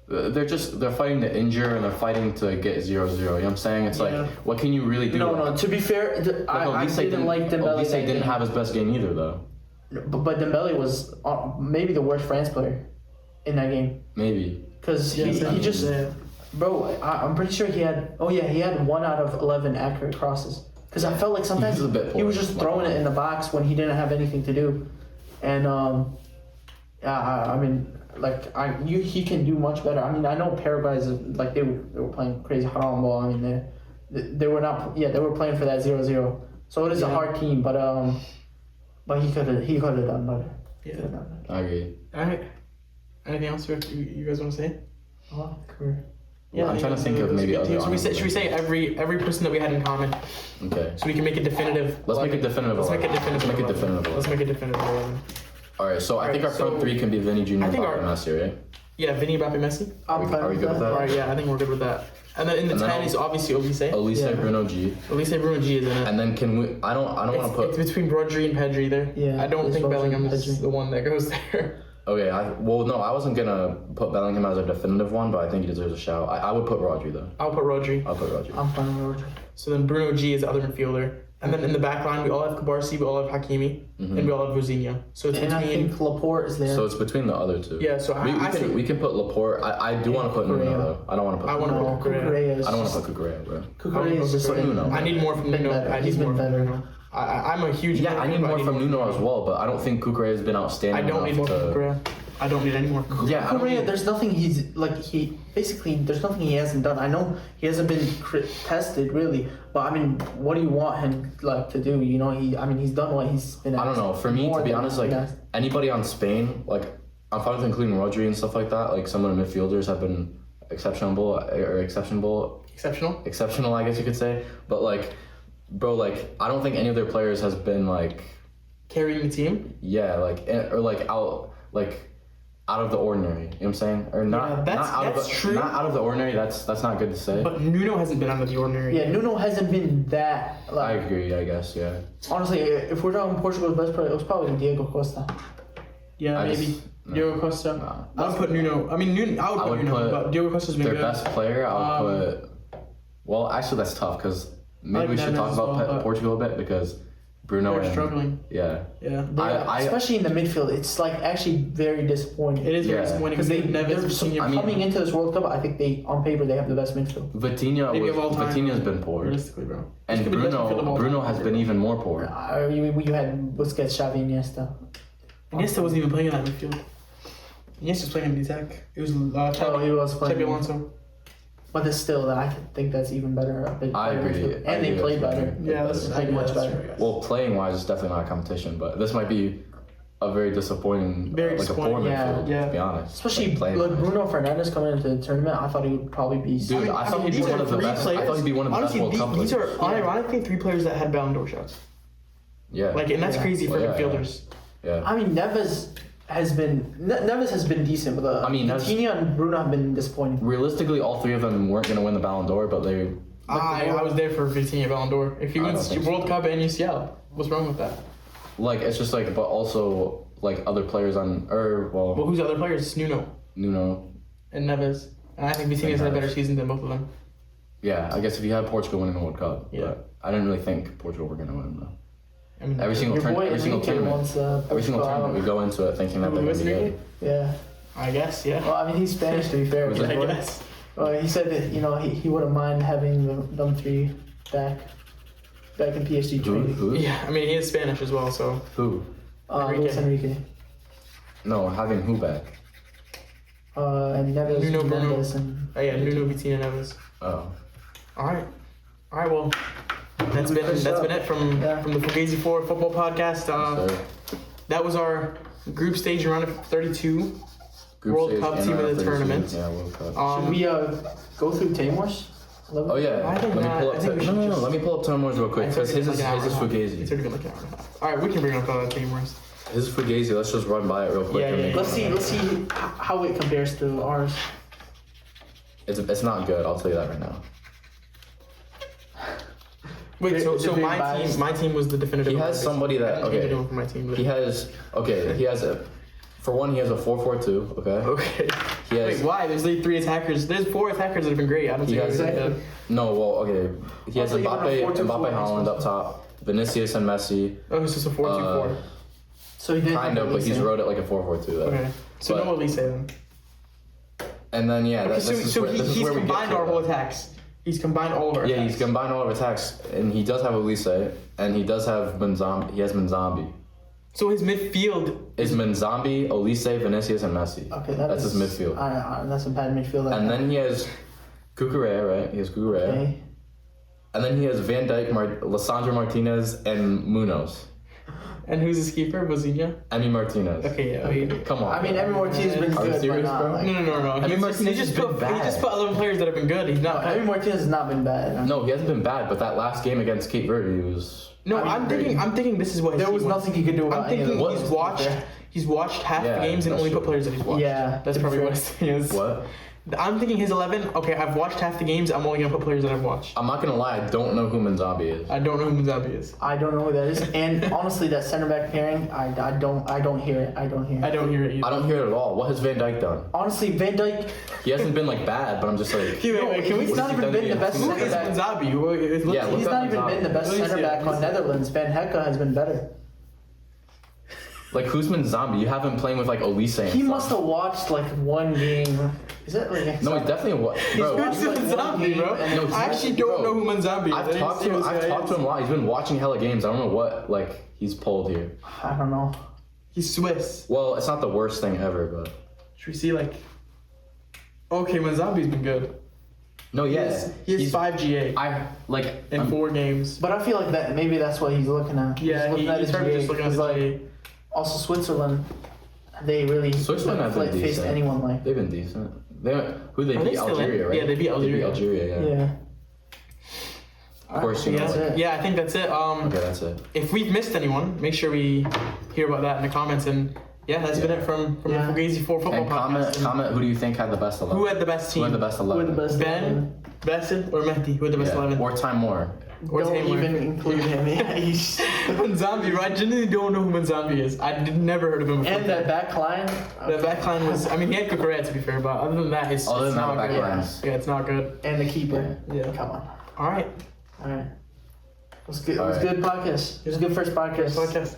they're fighting to injure and they're fighting to get 0-0. You know what I'm saying? It's Yeah. like what can you really do? No. To be fair, I didn't like Dembele. Elise that didn't game. have his best game either though. But Dembele was maybe the worst France player in that game Maybe. because Yeah, he just yeah. bro. I'm pretty sure he had 1 out of 11 accurate crosses. Because I felt like sometimes He was a bit he was poor. just throwing it in the box when he didn't have anything to do, and I mean like he can do much better. I mean I know Paraguay's like they were playing crazy haram ball. I mean they were not they were playing for that 0-0. So it is a hard team, but he could have done better. Yeah. Could've done better. I agree. All right. Anything else you guys want to say? Career. Yeah, I'm trying to think it of was a maybe good team. other Should we say every person that we had in common, Okay. so we can make it definitive? Let's make it definitive. Let's make it 11. definitive. Let's make it 11. definitive. Let's make it definitive. 11. All right, so I think our Alright, front so- three can be Vinny Jr. I think and our- Messi, right? Yeah, Vinny, Mbappe, Messi. I'm Are we fine good with that? All right, yeah, I think we're good with that. And then in the 10 is obviously Olise. Olise, Bruno G. Olise, Bruno G is in it. And then can we? I don't want to put. It's between Rodri and Pedri there. Yeah, I don't it's think Rodri Bellingham and is Pedri. the one that goes there. Okay, no, I wasn't gonna put Bellingham as a definitive one, but I think he deserves a shout. I would put Rodri though. I'll put Rodri. I'll put Rodri. I'm fine with Rodri. So then Bruno G is the other midfielder. And then in the back line, we all have Kabarsi, we all have Hakimi, and we all have Vuzinha. So it's And I between... think Laporte is there. So it's between the other two. Yeah, so we can put Laporte. I do want to put Nuno though. I don't want to put. I want to No, put Kukurea. Kukurea is I don't want just- to put Kukurea, bro. Kukurea is just like Nuno. I need more from been Nuno. better. I He's need more been from better. Nuno. I'm a huge... Yeah, I need more from Nuno as well, but I don't think Kukurea has been outstanding I don't need more enough from to. Kukurea. I don't need any more from Kukurea. Yeah, I don't Kukurea, need- there's nothing there's nothing he hasn't done. I know he hasn't been tested really, but I mean, what do you want him to do? You know, he's done what he's been. I don't know. For me, to be honest, like anybody on Spain, like I'm fine with including Rodri and stuff like that. Like some of the midfielders have been exceptional, I guess you could say. But like, bro, like I don't think any of their players has been like Carrying the team? yeah, like or like out of the ordinary. You know what I'm saying? Or not that's not out of the, true. not out of the ordinary. That's not good to say. But Nuno hasn't been out of the ordinary. Yeah, Nuno hasn't been that. I agree. I guess yeah. Honestly, if we're talking Portugal's best player, it was probably Diego Costa. Yeah, I maybe. just- no. Diego Costa. Nah. I would put Nuno. I mean, I would put Nuno, but Diego Costa's been Their good. best player, I would put. Well, actually, that's tough because maybe we should Neves talk as about well, but Portugal a bit because Bruno They're and struggling. yeah. Yeah. Especially in the midfield, it's like actually very disappointing. It is very Yeah. disappointing Because Neves, Vitinha, coming into this World Cup, I think on paper they have the best midfield. Vitinha Maybe of all time. Vitinha's been poor, realistically, bro. and He could be the best midfielder of all Bruno time. has been even more poor. You had Busquets, Xavi, Iniesta. Iniesta wasn't even playing in that midfield. Iniesta was playing in the attack. It was Oh, he was Xabi playing. Alonso. But it's still, I think that's even better. A bit I better agree. midfield. I And they agree, play that's better. right. Yeah, that's They play much better. True, Well, playing wise, it's definitely not a competition, but this might be a very disappointing, Very like a poor disappointing, midfield. yeah. To be honest, Especially playing like wise. Bruno Fernandes coming into the tournament, I thought he would probably be. Dude, I thought he'd be these one are of the three best. I thought he'd be one of the Honestly, best World Cup these are players. unironically three players that had Ballon d'Or shots. Yeah. And that's Yeah. crazy for Well, yeah, midfielders. yeah. I mean, Neves has been decent, but I mean, Vitinha and Bruno have been disappointing. Realistically, all three of them weren't going to win the Ballon d'Or, but they. I was there for Vitinha Ballon d'Or. If he I wins don't think World Cup and UCL, what's wrong with that? Like, it's just like, but also, like, other players on. Well, who's the other players? Nuno Nuno. and Neves. And I think Vitinha's had a better season than both of them. Yeah, I guess if you had Portugal winning the World Cup. Yeah. But I didn't really think Portugal were going to win, though. I mean, Every single Your boy every single Enrique tournament. wants Every single Portugal tournament, we out. go into it thinking that they're going Luis to be Enrique? good. Yeah. I guess, yeah. Well, I mean, he's Spanish to be fair. Who's his that? I boy. guess. He said that he wouldn't mind having them three back in PSG training. Who? Yeah, I mean, he is Spanish as well, so. Who? Luis Enrique. No, having who back? And Neves, Nuno, Bruno. Mendes, and Oh, yeah, Nuno, Vitinha, Neves. Oh. Alright, well, that's been it from the Fugazi 4 football podcast. So, That was our group stage round of 32. group World stage Cup and team of round the 32. tournament. Yeah, World Cup. should we go through Taymor's? Oh yeah, I think let me not. pull I up. think we should just- Let me pull up Taymor's real quick because his is Fugazi. It's already been like an hour and a half. Alright, we can bring up Taymor's. His is Fugazi. Let's just run by it real quick. Yeah, and yeah, make Let's it- see how it compares to ours. It's not good. I'll tell you that right now. Wait, so Very my biased. team was the definitive. He has somebody that I didn't okay. do it for my team. He has a. For one, he has a 4-4-2. Okay. Okay. He has. Wait, why? There's like 3 attackers. There's 4 attackers that have been great. I don't He think has exactly. no. Well, okay. He has Also, even a Mbappe, 4-2-4 Mbappe, is Haaland up top, Vinicius and Messi. Oh, it's just a 4-2-4. So he did Kind of, but he's wrote it like a 4-4-2 though. Okay. So But- no Elise then. And then yeah, Okay, this is so where, this is he's where we get combined to our it. whole attacks. He's combined all of our Yeah, attacks. he's combined all of attacks, and he does have Elise, and he does have Benzambi. He has Benzambi. So his midfield. Is Benzambi, Elise, Vinicius, and Messi. Okay, That's his midfield. That's a bad midfield. And then he has Cucurella, right? He has Cucurella. Okay. And then he has Van Dijk, Lissandro Martinez, and Munoz. And who's his keeper? Vitinha? Emi Martinez. Okay, yeah. Wait. Come on. I mean, Emi Martinez has been Are you good, serious, but not bro? like. No. I mean, Martinez has been He bad. just put 11 players that have been good. He's not. Emi Martinez has not been bad. No, he hasn't been bad, but that last game against Cape Verde was. No, I mean, I'm thinking this is what his There was team nothing he could do I'm about any of thinking them. he's watched half Yeah, the games and that's only put true. players that he's watched. Yeah, That's to be probably fair. what his thing is. What? I'm thinking his 11. Okay, I've watched half the games. I'm only gonna put players that I've watched. I'm not gonna lie, I don't know who Manzambi is. I don't know who Manzambi is. I don't know who that is. And honestly, that center back pairing, I don't hear it. I don't hear it. I don't hear it either. I don't hear it at all. What has Van Dijk done? Honestly, Van Dijk. He hasn't been like bad, but I'm just like. Wait, can we? He's not even been the best Who center is back. Manzambi? Yeah, look He's up not even Manzambi. been the best Let me center see it. back on Netherlands. Van Hecke has been better. Like, who's Manzambi? You have him playing with like Olise and He stuff. must have watched like one game. Is that like? No, he's definitely what. Bro, watched, Who's like, one Manzambi, game bro? and then- I actually don't know who Manzambi is. I've talked to him a lot. He's been watching hella games. I don't know what like he's pulled here. I don't know. He's Swiss. Well, it's not the worst thing ever, but Should we see like? Okay, Manzambi's been good. no, yeah, He has he's 5 GA I like in 4 games. But I feel like that maybe that's what he's looking at. Yeah, looking at he's his probably GA, just looking at his because, like, GA. also Switzerland, they really Switzerland have been faced decent. anyone like. They've been decent. Who they Are beat? they still in? Algeria, right? Yeah, they beat Algeria. Algeria, yeah. Yeah. Of course, you know. That's Like, it. Yeah, I think that's it. okay, that's it. If we've missed anyone, make sure we hear about that in the comments. And yeah, that's been it from Yeah. the Fugazi 4 football And podcast. comment. Who do you think had the best 11? Who had the best team? Who had the best Who 11? are the best? Ben, Bassett, or Mehdi? Who had the best 11? Or Time Moore. Or Don't Taylor. even include him. Yeah, he's Manzambi, bro. I genuinely don't know who Manzambi is. Never heard of him before. and that back line. The back line was, I mean, he had Kukurea to be fair, but other than that, it's Other it's than not that, good. back lines. Yeah, it's not good. And the keeper. Yeah. Come on. All right. All right. It was good. It was a Alright. good podcast. It was a good first podcast. Podcast.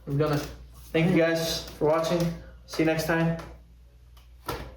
We've done it. Thank you guys for watching. See you next time.